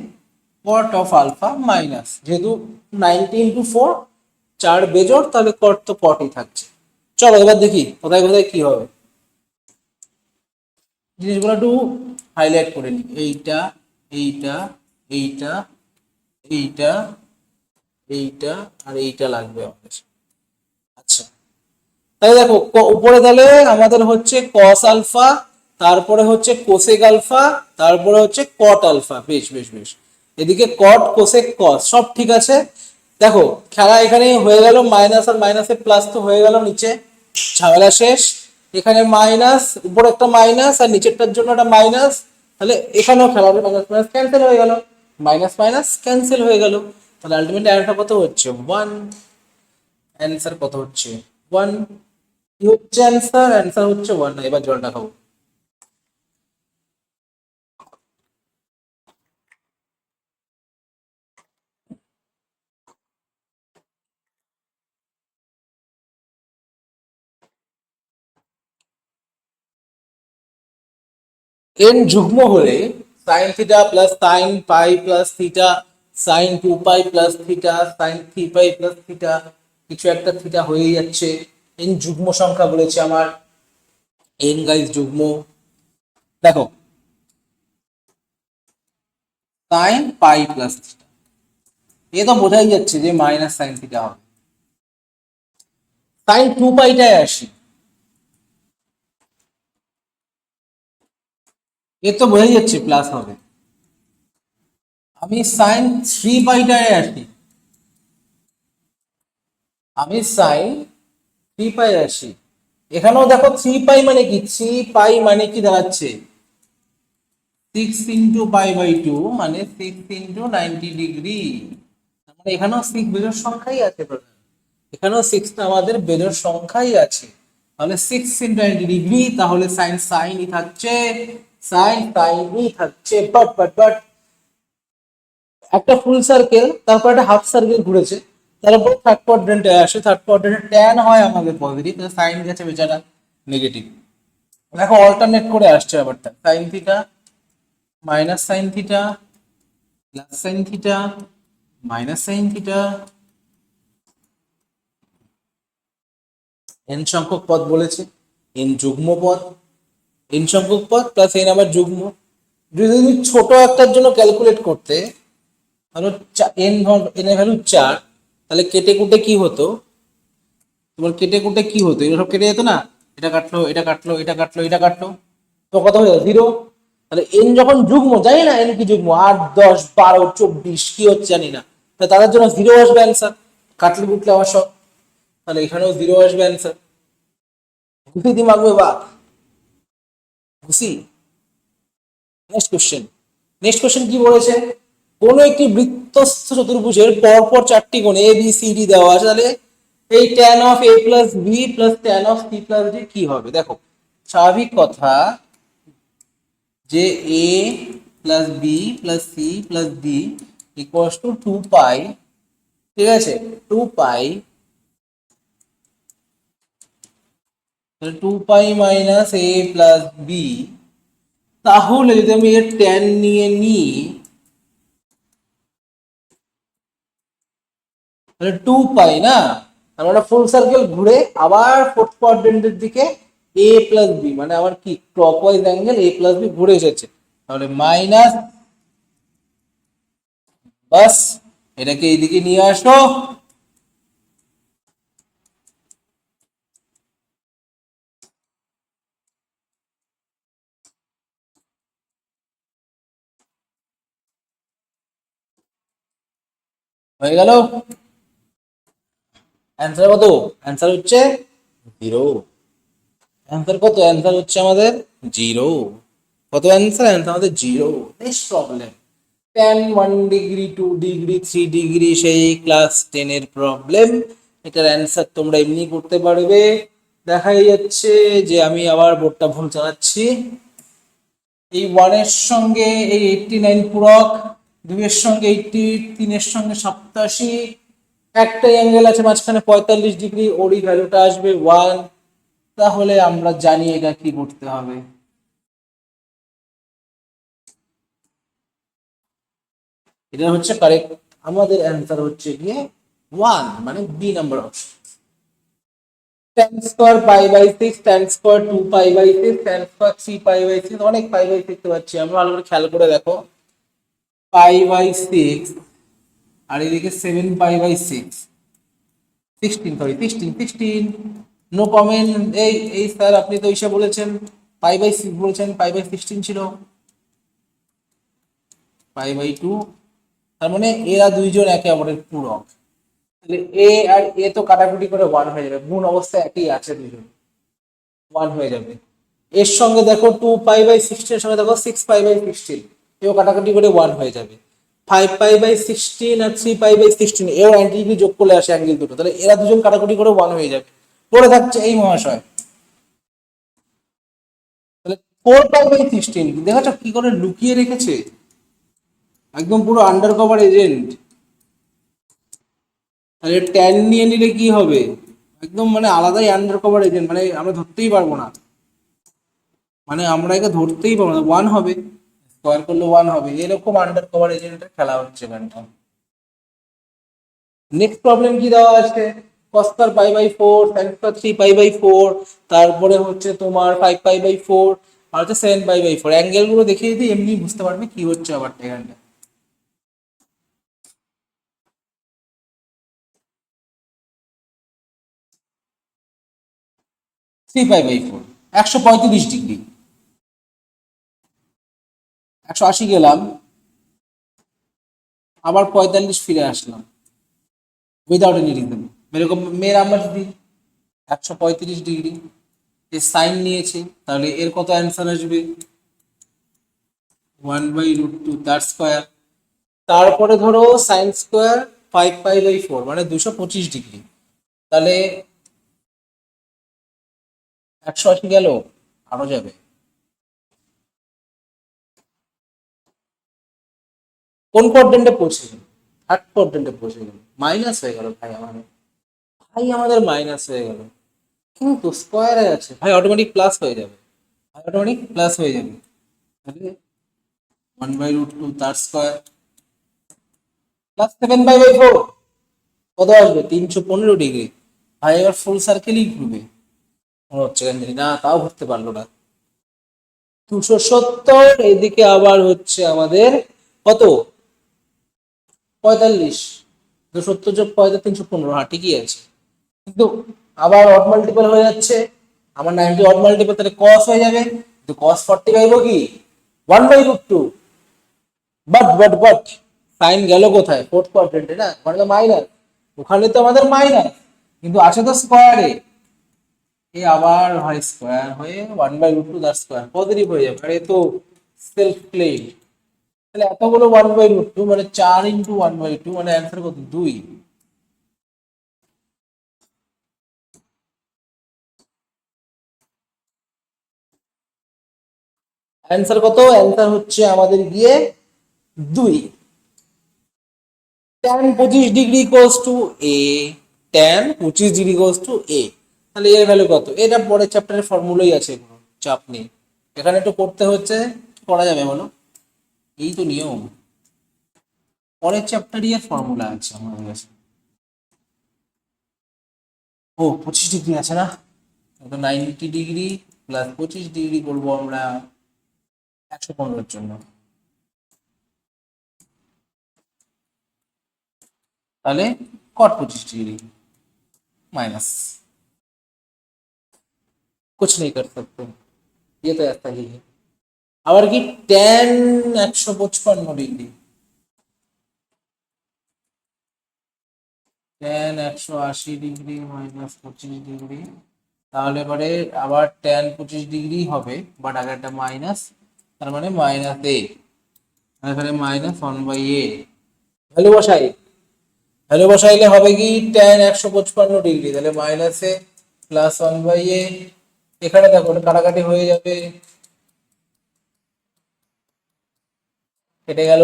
কট অফ আলফা মাইনাস, যেহেতু 90 ইন্টু 4 4 বেজোড়, তাহলে কট তো কটই থাকছে। চলো এবার দেখি কোথায় কোথায় কি হবে, জিনিসগুলো একটু হাইলাইট করে নিই। এইটা এইটা এইটা এইটা এইটা আর এইটা লাগবে আমাদের। তাহলে দেখো উপরে তাহলে আমাদের হচ্ছে কস আলফা, তারপরে হচ্ছে কোসেক আলফা, তারপরে হচ্ছে কট আলফা। বেশ বেশ বেশ, এদিকে কট কোসেক কস সব ঠিক আছে। দেখো খেলা এখানে হয়ে গেল, মাইনাস আর মাইনাসে প্লাস তো হয়ে গেল, নিচে ঝামেলা শেষ। এখানে মাইনাস, উপরে একটা মাইনাস আর নিচেরটার জন্য একটা মাইনাস, তাহলে এখানেও খেলা হবে, মাইনাস মাইনাস ক্যান্সেল হয়ে গেল, মাইনাস মাইনাস ক্যান্সেল হয়ে গেল। তাহলে আলটিমেটলি অ্যান্সার কত হচ্ছে? 1। অ্যান্সার কত হচ্ছে? 1। কি হচ্ছে অ্যান্সার? অ্যান্সার হচ্ছে 1। এবার জলটা খাবো। এন যুগ্ম হলে sine theta plus sine pi plus theta, sine 2 pi plus theta, sine 3 pi plus theta, কিছু একটা থিটা হয়েই যাচ্ছে। এন যুগ্ম সংখ্যা বলেছে আমার, এন গাইস যুগ্ম। দেখো সাইন পাই প্লাস থিটা, এ তো বোঝাই যাচ্ছে যে মাইনাস সাইন থিটা হবে। সাইন 2 পাইটায় আসি, এ তো বোঝাই যাচ্ছে প্লাস হবে। আমি সাইন 3 পাইটায় আসি, আমি সাইন 3 পাই আসি, এখানেও দেখো 3 পাই মানে কি, 3 পাই মানে কি দাঁড়াচ্ছে 6 × π/2, মানে 6 × 90 ডিগ্রি। মানে এখানেও 6 বেজোড় সংখ্যাই আছে প্রধান, এখানেও 6টা আমাদের বেজোড় সংখ্যাই আছে। তাহলে 6 × 90 ডিগ্রি, তাহলে সাইন সাইনই থাকছে, সাইন সাইনই থাকছে। বাট একটা ফুল সার্কেল, তারপর একটা হাফ সার্কেল ঘুরেছে, তারপর থার্ড কোয়াড্রেন্টে আসে, থার্ড কোয়াড্রেন্টে ট্যান হয় আমাদের পজিটিভ, সাইন গেছে বেচারা নেগেটিভ। দেখো অল্টারনেট করে আসছে ব্যাপারটা, sine theta minus sine theta plus sine theta minus sine theta. N সংখ্যক পদ বলেছে, এন যুগ্ম পদ, এন সংখ্যক পদ প্লাস এন আবার যুগ্ম। যদি তুমি ছোট একটার জন্য ক্যালকুলেট করতে, তাহলে এন এন এর ভ্যালু 4, তাহলে কেটে কুটে কি হতো, তোমার কেটে কুটে কি হতো, এগুলো সব কেটে যেত না, এটা কাটলো এটা কাটলো এটা কাটলো এটা কাটলো, তো কত হয়ে 0। তাহলে এন যখন যুগ্ম, জানি না এন কি যুগ্ম, 8 10 12 24 কি হচ্ছে জানি না, তাহলে তাদের জন্য 0 আসবে অ্যান্সার, কাটলে কুটলে আমার সব, তাহলে এখানেও 0 আসবে অ্যান্সার। ঘুষি দিমাগ মে বাত, ঘুষি। নেক্সট কোশ্চেন, নেক্সট কোশ্চেন কি বলেছে, কোন একটি বৃত্তস্থ চতুর্ভুজের পরপর 4টি কোণ এ বি সি ডি দেওয়া আছে, তাহলে এই tan of a plus b plus tan of c plus d কি হবে? দেখো স্বাভাবিক কথা যে a plus b plus c plus d equals to 2 pi, ঠিক আছে, 2 পাই, তাহলে 2 pi minus a plus b. তাহলে যদি আমি এর tan নিয়ে নিই, তাহলে 2 পাই না, আমরা ফুল সার্কেল ঘুরে আবার ফোর্থ কোয়াড্রেন্টের দিকে a প্লাস বি, মানে আমার কি clockwise angle a plus b ঘুরে এসেছে, তাহলে মাইনাস, বাস এটাকে এইদিকে নিয়ে আসো। হয়ে গেল, অ্যান্সার কত? অ্যান্সার হচ্ছে 0। অ্যান্সার কত? অ্যান্সার হচ্ছে আমাদের 0। কত অ্যান্সার? অ্যান্সার আমাদের 0। Next problem, tan 1 degree 2 degree 3 degree, সেই ক্লাস 10 এর প্রবলেম। এটার অ্যান্সার তোমরা এমনি করতে পারবে। দেখাই যাচ্ছে যে আমি আবার বোর্ডটা ভুল চালাচ্ছি। এই 1 এর সঙ্গে এই 89 পূরক, 2 এর সঙ্গে 80, 3 এর সঙ্গে 87, একটা অ্যাঙ্গেল আছে মাঝখানে 45 ডিগ্রি, ওরই ভ্যালুটা আসবে 1। তাহলে আমরা জানি এটা কি করতে হবে। এটা হচ্ছে কারেক্ট, আমাদের অ্যান্সার হচ্ছে গিয়ে 1, মানে B number option. tan square π/6, tan square 2π/6, tan square 3π/6, অনেক π/6 দেখতে পাচ্ছি আমরা, ভালো করে খেয়াল করে দেখো, π/6 আর এদিকে 7π/6, 16, সরি 16, নো কমেন্ট। এই স্যার আপনি তো ইসে বলেছেন π/6 বলেছেন, π/16 ছিল, π/2, তার মানে এরা দুইজন একে অপরের পূরক। তাহলে এ আর এ তো কাটাকুটি করে 1 হয়ে যাবে, গুণ অবস্থা একই আছে, দুজন 1 হয়ে যাবে। এর সঙ্গে দেখো 2π/16 এর সঙ্গে দেখো 6π/16, এও কাটাকুটি করে 1 হয়ে যাবে। 5π/16 আর 3π/16 এও অ্যান্টি যোগ করলে আসে অ্যাঙ্গেল দুটো, তাহলে এরা দুজন কাটাকুটি করে 1 হয়ে যাবে। পড়ে থাকছে এই মহাশয়, তাহলে 4π/16 দেখো কি করে লুকিয়ে রেখেছে, একদম পুরো আন্ডার কভার এজেন্ট। তাহলে ট্যান নিয়ে নিলে কি হবে, একদম মানে আলাদাই আন্ডার কভার এজেন্ট, মানে আমরা ধরতেই পারবো না, মানে আমরা একে ধরতেই পারবো না, 1 হবে, স্কোয়ার করলে 1 হবে, এরকম আন্ডার কভার এজেন্টের খেলা হচ্ছে গানটা। নেক্সট প্রবলেম কি দেওয়া আছে, cos স্কয়ার π/4, sin স্কয়ার 3π/4, তারপরে হচ্ছে তোমার 5π/4 আর হচ্ছে 7π/4। অ্যাঙ্গেল গুলো দেখিয়ে দিই, এমনি বুঝতে পারবে কি হচ্ছে আবার এখানটা। 3π/4 135 ডিগ্রি, 180 গেলাম, আবার 45 ফিরে আসলাম উইদাউট এনি রিজন, এরকম মেয়ের আমরা যদি 135 ডিগ্রি এর সাইন নিয়েছে, তাহলে এর কত অ্যান্সার আসবে, 1/√2 তার স্কোয়ার, তারপরে ধরো সাইন স্কোয়ার 5π/4 মানে 225 ডিগ্রি, তাহলে 180 গেল, আরো যাবে, কোন কোয়াড্রেন্টে পৌঁছে গেল, থার্ড কোয়াড্রেন্টে পৌঁছে গেল, মাইনাস হয়ে গেল ভাই আমাদের, ভাই আমাদের মাইনাস হয়ে গেল, কিন্তু স্কোয়ারে আছে ভাই, অটোমেটিক প্লাস হয়ে যাবে, অটোমেটিক প্লাস হয়ে যাবে, তাহলে 1/√2 তার স্কোয়ার প্লাস 7π/4 কত আসবে, 315 ডিগ্রি, ভাই এবার ফুল সার্কেলই ঘুরবে মনে হচ্ছে, কেন জানি না, তাও ঘুরতে পারলো না, 270, এইদিকে আবার হচ্ছে আমাদের কত, 45, 270 + 45 315, হ্যাঁ ঠিকই আছে, কিন্তু আবার অড মাল্টিপল হয়ে যাচ্ছে, আমার 90 অড মাল্টিপল, তাহলে কস হয়ে যাবে, কিন্তু কস 40 পাইবো কি 1/√2, বাট সাইন গেল কোথায়, ফোর্থ কোয়াড্রেন্টে না, মানে তো মাইনাস, ওখানে তো আমাদের মাইনাস, কিন্তু আছে তো স্কোয়ারে, এ আবার হয় স্কোয়ার হয়ে 1/√2 তার স্কোয়ার পজিটিভ হয়ে যাবে, আর এ তো সেলফ প্লেন, তাহলে এতগুলো 1/√2 মানে 4 × 1/2, মানে অ্যান্সার কত, 2। অ্যান্সার কত, অ্যান্সার হচ্ছে আমাদের গিয়ে 2। tan 25 degree equals to A, tan 25 degree equals to A, তাহলে এর ভ্যালু কত, এটা পরের চ্যাপ্টারের ফর্মুলাই আছে, কোনো চাপ নেই, এখানে একটু করতে হচ্ছে, করা যাবে বলো, এই তো নিয়ম, পরের চ্যাপ্টারই আর ফর্মুলা আছে আমাদের কাছে। ও 25 ডিগ্রি আছে না, তো 90 ডিগ্রি প্লাস 25 ডিগ্রি করবো আমরা 115-এর জন্য, তাহলে cot 25 डिग्री माइनस, कुछ नहीं कर सकते, ये तो ऐसा ही है। আবার কি tan 155 degree, tan 180 degree minus 25 degree, তাহলে পরে আবার tan 25 ডিগ্রি হবে, বাট আগে একটা মাইনাস, তার মানে মাইনাস এ, এখানে -1/a, ভ্যালু বসাই, ভ্যালু বসাইলে হবে কি tan 155 ডিগ্রি, তাহলে মাইনাস এ প্লাস 1/a, এখানে দেখো কাটাকাটি হয়ে যাবে, কেটে গেল,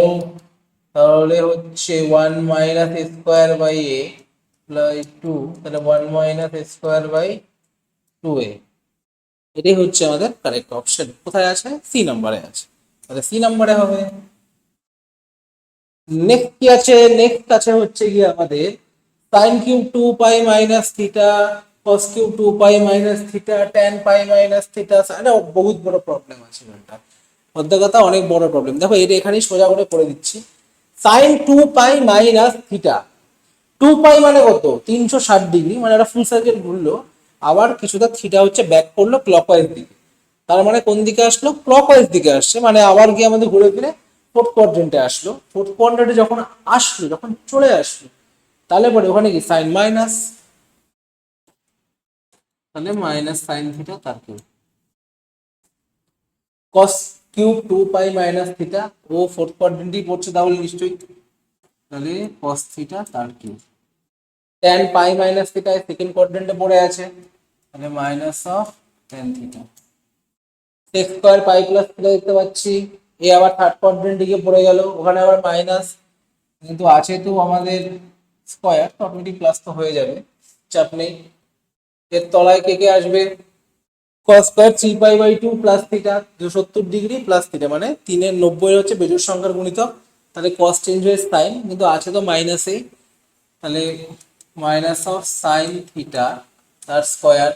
তাহলে হচ্ছে 1 - a² প্লাস 2, তাহলে 1 - a²/2a, এটাই হচ্ছে আমাদের কারেক্ট অপশন, কোথায় আছে, সি নাম্বারে আছে, তাহলে সি নাম্বারে হবে। নেক্সট কি আছে, নেক্সট আছে হচ্ছে কি আমাদের sin cube 2π - θ, cos cube 2π - θ, tan π - θ, এটা বহুত বড় প্রবলেম আছে এটা, সত্যি কথা অনেক বড় প্রবলেম, দেখো এটা এখানেই সোজা করে দিচ্ছি, sin 2π - θ, 2π মানে কত 360 ডিগ্রি, মানে একটা ফুল সার্কেল ঘুরলো, আবার কিছুটা থিটা হচ্ছে ব্যাক করলো ক্লকওয়াইজ দিকে, তার মানে কোন দিকে আসলো, ক্লকওয়াইজ দিকে আসছে, মানে আবার গিয়ে আমাদের ঘুরে ফিরে ফোর্থ কোয়াড্রেন্টে আসলো। ফোর্থ কোয়াড্রেন্টে যখন আসলো, যখন চলে আসলো, তাহলে পরে ওখানে কি সাইন মাইনাস, তাহলে মাইনাস সাইন থিটা তার cube, cos cube 2 pi minus theta, ও ফোর্থ কোয়াড্রেন্টেই পড়ছে তাহলে নিশ্চয়ই, তাহলে কস থিটা তার cube, tan pi minus theta second কোয়াড্রেন্টে পড়ে আছে, তাহলে minus of tan theta, sec square pi plus theta দেখতে পাচ্ছি, এ আবার থার্ড কোয়াড্রেন্টে গিয়ে পড়ে গেল, ওখানে আবার মাইনাস, কিন্তু আছে তো আমাদের স্কোয়ার, তো অটোমেটিক প্লাস তো হয়ে যাবে, চাপ নেই। এর তলায় কে কে আসবে, cos square 3 pi plus theta, 270 degree plus theta, মানে 3/90 হচ্ছে বেজোড় সংখ্যার গুণিতক, তাহলে cos চেঞ্জ হয়ে সাইন, কিন্তু আছে তো মাইনাসেই, তাহলে মাইনাস অফ সাইন থিটা তার স্কয়ার,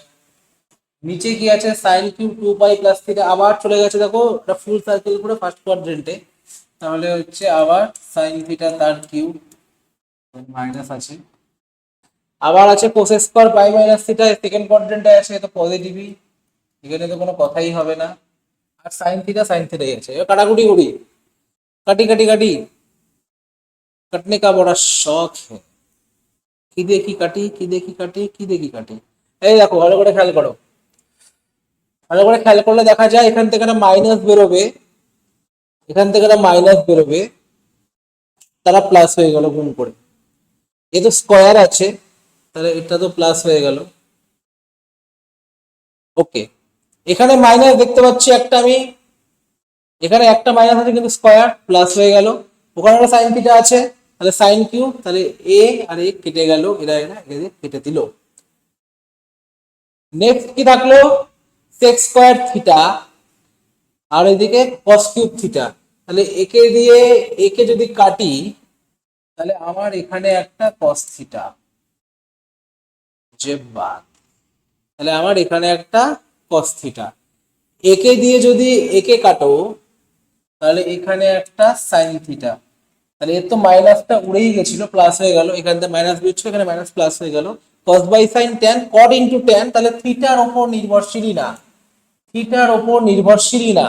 নিচে কি আছে sine cube 2 pi plus theta, আবার চলে গেছে দেখো এটা ফুল সার্কেল করে ফার্স্ট কোয়াড্রেন্টে, তাহলে হচ্ছে আবার সাইন থিটা তার কিউব, মাইনাস আছে, আবার আছে cos square pi minus theta second কোয়াড্রেন্টে আছে, তো পজিটিভই, এখানে তো কোনো কথাই হবে না, আর সাইন থিটাই আছে, এবার কাটাকুটি করি, কাটি কাটি কাটি, কাটনে का बड़ा शौक है, কি দেখি কাটি কি দেখি কাটি কি দেখি কাটি, এই দেখো ভালো করে খেয়াল করো, ভালো করে খেয়াল করলে দেখা যায় এখান থেকে একটা মাইনাস বেরোবে, এখান থেকে একটা মাইনাস বেরোবে, তারা প্লাস হয়ে গেল গুণ করে, এ তো স্কয়ার আছে, তাহলে এটা তো প্লাস হয়ে গেল, ওকে। এখানে মাইনাস দেখতে পাচ্ছি একটা আমি, এখানে একটা মাইনাস আছে কিন্তু স্কয়ার প্লাস হয়ে গেল, ওখানে একটা সাইন থিটা আছে, তাহলে সাইন কিউ, তাহলে এ আর এ কেটে গেল, এরা এরা এদের কেটে দিল। নেক্সট কি থাকলো, সেক স্কয়ার থিটা, আর এদিকে কস কিউব থিটা, তাহলে একে দিয়ে একে যদি কাটি, তাহলে আমার এখানে একটা কস থিটা যে বাদ, তাহলে আমার এখানে একটা কস থিটা, একে দিয়ে যদি একে কাটো, তাহলে এখানে একটা সাইন থিটা, তাহলে এর তো মাইনাসটা উড়েই গেছিল, প্লাস হয়ে গেল, এখান থেকে মাইনাস বেরোচ্ছিল, এখানে মাইনাস প্লাস হয়ে গেল, cos by sine tan, cot into tan, তাহলে থিটার ওপর নির্ভরশীলই না, থিটার ওপর নির্ভরশীলই না।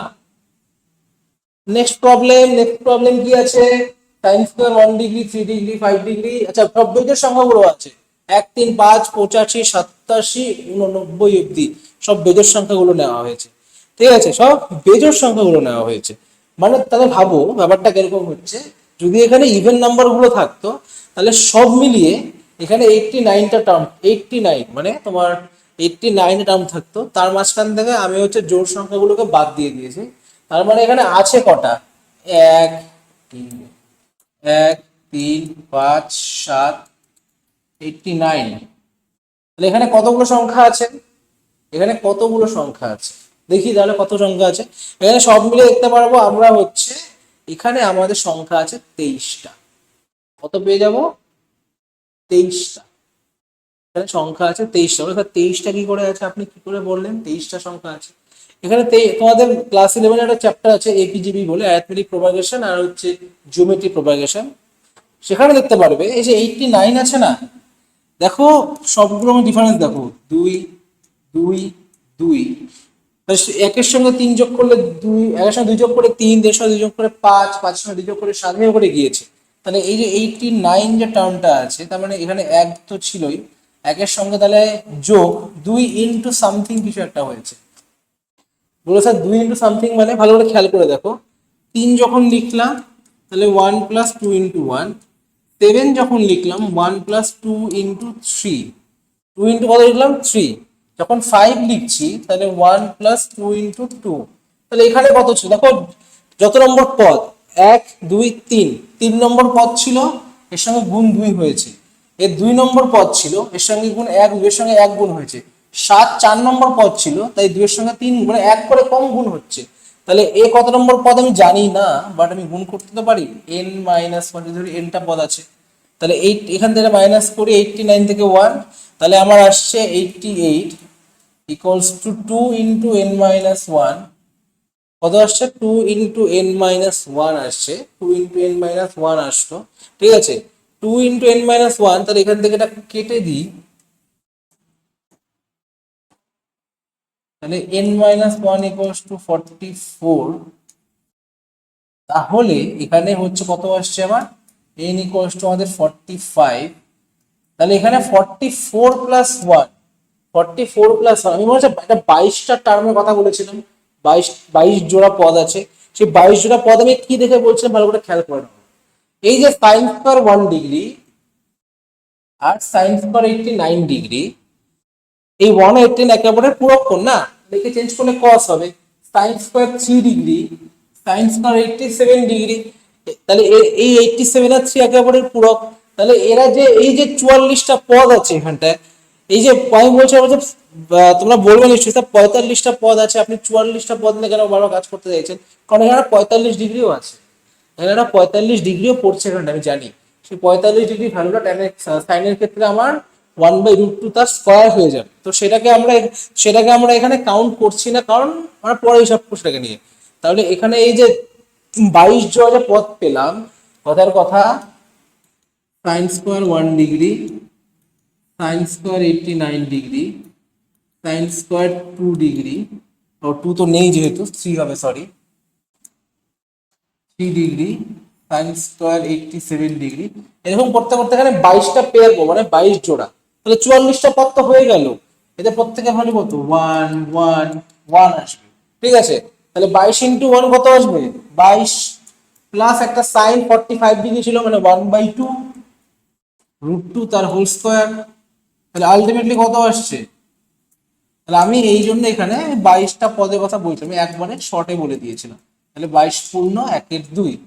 নেক্সট প্রবলেম কি আছে, sign square 1 degree 3 degree 5 degree, আচ্ছা সব বেজোড় সংখ্যাগুলো আছে, 1 3 5 85 87 89 অব্দি সব বেজোড় সংখ্যাগুলো নেওয়া হয়েছে, ঠিক আছে, সব বেজোড় সংখ্যাগুলো নেওয়া হয়েছে, মানে তাহলে ভাবো ব্যাপারটা কিরকম হচ্ছে, যদি এখানে ইভেন নাম্বার গুলো থাকতো, তাহলে সব মিলিয়ে এখানে 89টা টার্ম, 89 মানে তোমার 89 টার্ম থাকতো, তার মাঝখান থেকে আমি হচ্ছে জোড় সংখ্যাগুলোকে বাদ দিয়ে দিয়েছি, তার মানে এখানে আছে কটা, 1 3 1 3 5 7 89, তাহলে এখানে কতগুলো সংখ্যা আছে, এখানে কতগুলো সংখ্যা আছে দেখি, তাহলে কত সংখ্যা আছে, এখানে সব মিলে দেখতে পারবো আমরা হচ্ছে, এখানে আমাদের সংখ্যা আছে 23টা, কত পেয়ে যাব, 23টা, এখানে সংখ্যা আছে 23টা, অর্থাৎ 23টা কি করে আছে, আপনি কি করে বললেন 23টা সংখ্যা আছে, এখানে তোমাদের ক্লাস 11 একটা চ্যাপ্টার আছে এপিজিবি বলে, অ্যারিথমেটিক প্রপাগেশন আর হচ্ছে জিওমেট্রিক প্রপাগেশন, সেখানে দেখতে পারবে এই যে 89 আছে না, দেখো সবগুলো ডিফারেন্স দেখো, 2 2 2, একের সঙ্গে 3 যোগ করলে 2, একের সঙ্গে 2 যোগ করে 3, এর সঙ্গে 2 যোগ করে 5, 5 এর সঙ্গে 2 যোগ করে 7 করে গিয়েছে, তাহলে এই যে 89 যে টার্মটা আছে, তার মানে এখানে এক তো ছিলই, একের সঙ্গে তাহলে যোগ 2 ইনটু সামথিং কিছু একটা হয়েছে, বলো স্যার 2 ইন্টু সামথিং মানে, ভালো করে খেয়াল করে দেখো, 3 যখন লিখলাম তাহলে 1 প্লাস 2 ইন্টু 1, 7 যখন লিখলাম 1 প্লাস 2 ইন্টু 3, 2 ইন্টু কত লিখলাম 3, যখন 5 লিখছি তাহলে 1 প্লাস 2 ইন্টু 2, তাহলে এখানে কত ছিল দেখো, যত নম্বর পদ 1 2 3, 3 নম্বর পদ ছিল, এর সঙ্গে গুণ 2 হয়েছে, এর 2 নম্বর পদ ছিল, এর সঙ্গে গুণ 1, 2 এর সঙ্গে 1 গুণ হয়েছে, 7 4 নম্বর পদ ছিল, তাই 2 এর সঙ্গে 3 মানে 1 করে কম গুণ হচ্ছে, তাহলে এ কত নম্বর পদ আমি জানি না, বাট আমি গুণ করতে তো পারি, n মাইনাস 1 ধরি nটা পদ আছে, তাহলে 8 এখান থেকে মাইনাস করি 89 থেকে 1, তাহলে আমার আসছে 88 equals to 2 into n minus 1, কত আসছে 2 ইন্টু n মাইনাস 1 আসছে, 2 ইন্টু n মাইনাস 1 আসলো, ঠিক আছে, 2 ইন্টু n মাইনাস 1, তাহলে এখান থেকে এটা কেটে দিই, তাহলে n minus one equals to 44, তাহলে এখানে হচ্ছে কত আসছে আমার n ইকুয়ালস টু আমাদের 45, তাহলে এখানে 44 প্লাস 1, 44 প্লাস 1, আমি মনে হচ্ছে একটা 22টা টার্মের কথা বলেছিলাম, 22 জোড়া পদ আছে, সেই 22 জোড়া পদ আমি কি দেখে বলছিলাম ভালো করে খেয়াল করে নাও। এই যে সাইন স্কয়ার 1 ডিগ্রি আর সাইন স্কয়ার 89 ডিগ্রি, এই 118 একে অপরের পূরক কোণ না, লিখে চেঞ্জ করলে cos হবে, sin square 3 degree, sin square 87 degree, তাহলে এই 87 আর 3 একে অপরের পূরক, তাহলে এরা যে এই যে 44টা পদ আছে এখানটায়, এই যে আমি বলছি তোমরা বলবে নিশ্চয়ই স্যার 45টা পদ আছে, আপনি 44টা পদ নিয়ে কেন বারবার কাজ করতে চাইছেন, কারণ এখানে 45 ডিগ্রিও আছে, এখানে একটা 45 ডিগ্রিও পড়ছে এখানটা আমি জানি, সেই 45 ডিগ্রি ভ্যালুটা সাইনের ক্ষেত্রে আমার 1/√2 তার স্কয়ার হয়ে যাবে, তো সেটাকে আমরা এখানে কাউন্ট করছি না, কারণ আমরা পরে হিসাব করছি সেটাকে নিয়ে। তাহলে এখানে এই যে 22 জোড়া যে পদ পেলাম, কথার কথা sine square 1 degree, sine square 89 degree, sine square 2 degree, ও 2 তো নেই যেহেতু 3 হবে, sorry 3 degree, sine square 87 degree, এরকম করতে করতে এখানে 22টা পেয়ার পাবো, মানে 22 জোড়া, তাহলে 44টা পদ তো হয়ে গেল, এদের প্রত্যেকের ভ্যালু কত 1 1 1 আসবে, ঠিক আছে, তাহলে 22 ইন্টু 1 কত আসবে 22, প্লাস একটা সাইন 45 ডিগ্রি ছিল মানে 1/2 √2 তার হোল স্কয়ার, তাহলে আলটিমেটলি কত আসছে, তাহলে আমি এই জন্য এখানে 22টা পদের কথা বলছিলাম, আমি একবারে শর্টে বলে দিয়েছিলাম, তাহলে 22 পূর্ণ 1/2,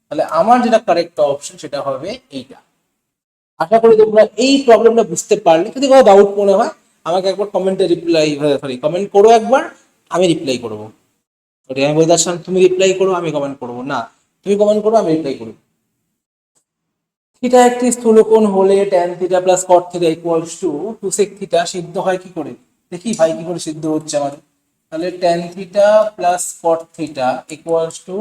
তাহলে আমার যেটা কারেক্ট অপশন সেটা হবে এইটা। আশা করি তোমরা এই প্রবলেমটা বুঝতে পারলে, যদি কোনো ডাউট মনে হয় আমাকে একবার কমেন্টে রিপ্লাই, সরি কমেন্ট করো একবার, আমি রিপ্লাই করবো, সরি আমি বলতে চাচ্ছিলাম তুমি রিপ্লাই করো আমি কমেন্ট করবো না, তুমি কমেন্ট করো আমি রিপ্লাই করবো। থিটা একটি স্থূলকোণ হলে tan theta plus cot theta equals to 2 sec theta সিদ্ধ হয় কি করে, দেখি ভাই কি করে সিদ্ধ হচ্ছে আমাদের, তাহলে tan theta plus cot theta equals to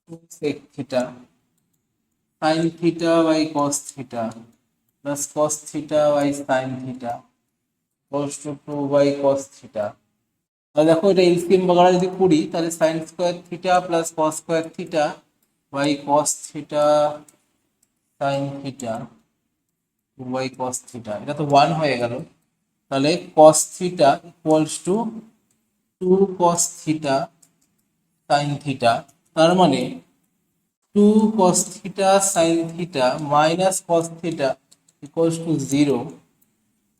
2 sec theta sin theta by cos theta plus cos theta by sin theta equals to 2 by cos theta, তাহলে দেখো এটা এলসিএম বাগাড়া যদি করি, তাহলে sin square theta plus cos square theta by cos theta sin theta 2 by cos theta, এটা তো 1 হয়ে গেল, তাহলে cos theta equals to 2 cos theta sin theta, তার মানে 2 cos theta sin theta minus cos theta equals to 0,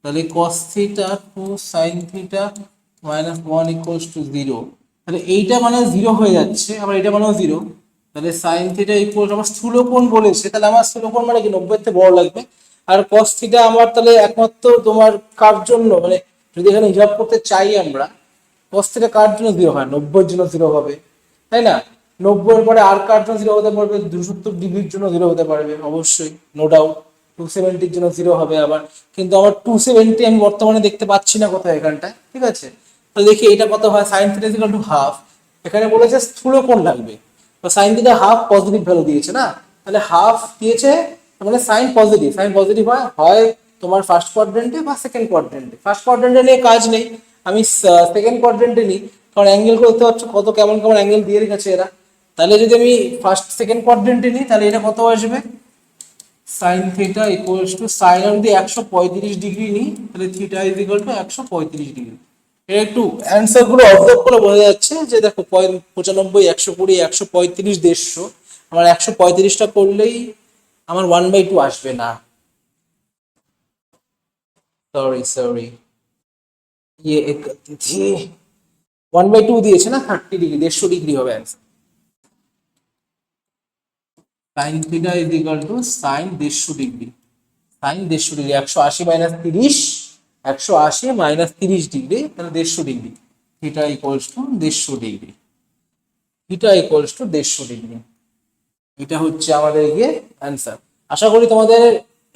তাহলে cos theta 2 sin theta minus 1 equals to 0, তাহলে এইটা মানে 0 হয়ে যাচ্ছে, আবার এটা মানেও 0, তাহলে sin theta equals আমার স্থূলকোণ বলেছে, তাহলে আমার স্থূলকোণ মানে কি 90 থেকে বড় লাগবে, আর cos theta আমার তাহলে একমাত্র তোমার কার জন্য, মানে যদি এখানে হিসাব করতে চাই আমরা cos theta কার জন্য 0 হয়, 90 এর জন্য 0 হবে, তাই না, 90 এর পরে আর কার জন্য 0 হতে পারবে, 270 ডিগ্রির জন্য 0 হতে পারবে অবশ্যই, নো ডাউট, 270 এর জন্য 0 হবে আবার, কিন্তু আমার 270 আমি বর্তমানে দেখতে পাচ্ছি না কোথায় এখানটায়, ঠিক আছে, তো দেখি এটা কত হয়, sin θ ইকুয়াল টু হাফ, এখানে বলেছে স্থূলকোণ লাগবে, তো sin θ হাফ পজিটিভ ভ্যালু দিয়েছে না, তাহলে হাফ দিয়েছে, মানে সাইন পজিটিভ হয় হয় তোমার ফার্স্ট কোয়াড্রেন্টে বা সেকেন্ড কোয়াড্রেন্টে, ফার্স্ট কোয়াড্রেন্টে নিয়ে কাজ নেই, আমি সেকেন্ড কোয়াড্রেন্টে নিই, কারণ অ্যাঙ্গেল করতে পারছো কত কেমন কেমন অ্যাঙ্গেল দিয়ে রেখেছে এরা, তাহলে যদি আমি ফার্স্ট সেকেন্ড কোয়াড্রেন্টে নিই তাহলে এটা কত আসবে, sine theta equals to sine আমি যদি 135 ডিগ্রি নিই তাহলে theta is equal to 135 degree, এটা একটু অ্যান্সার গুলো অবজার্ভ করে বোঝা যাচ্ছে যে দেখো 95 120 135 150, আমার 135টা করলেই আমার 1/2 আসবে না, সরি ইয়ে 1/2 দিয়েছে না, 30 ডিগ্রি 150 ডিগ্রি হবে answer, sine theta is equal to sine 150 degree, sine 150 ডিগ্রি 180 মাইনাস 30, 180 মাইনাস 30 ডিগ্রি, তাহলে 150 degree, theta equals to 150 degree, theta equals to 150 degree, এটা হচ্ছে আমাদের গিয়ে অ্যান্সার। আশা করি তোমাদের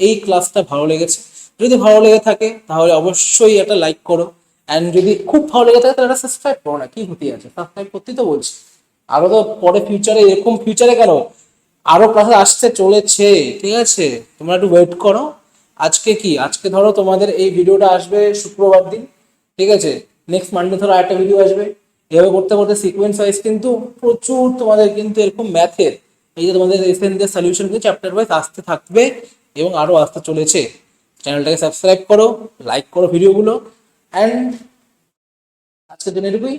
এই ক্লাসটা ভালো লেগেছে, যদি ভালো লেগে থাকে তাহলে অবশ্যই একটা লাইক করো, অ্যান্ড যদি খুব ভালো লেগে থাকে তাহলে একটা সাবস্ক্রাইব করো না, কি ক্ষতি আছে, সাবস্ক্রাইব করতেই তো বলছি, আরো তো পরে ফিউচারে এরকম ফিউচারে কেন আরো ক্লাস আসতে চলেছে, ঠিক আছে, তোমরা একটু ওয়েট করো। আজকে কি, আজকে ধরো তোমাদের এই ভিডিওটা আসবে শুক্রবার দিন, ঠিক আছে, নেক্সট মানডে ধরো আরেকটা ভিডিও আসবে। এভাবে করতে করতে সিকোয়েন্স ওয়াইজ কিন্তু প্রচুর তোমাদের কিন্তু এরকম ম্যাথের এই যে তোমাদের এসএনদের সলিউশন কিন্তু চ্যাপ্টার ওয়াইজ আসতে থাকবে এবং আরও আসতে চলেছে। চ্যানেলটাকে সাবস্ক্রাইব করো, লাইক করো ভিডিওগুলো, অ্যান্ড আজকের জন্য এটুকুই।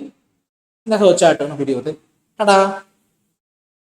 দেখা হচ্ছে আরেকটা ভিডিওতে। টাটা।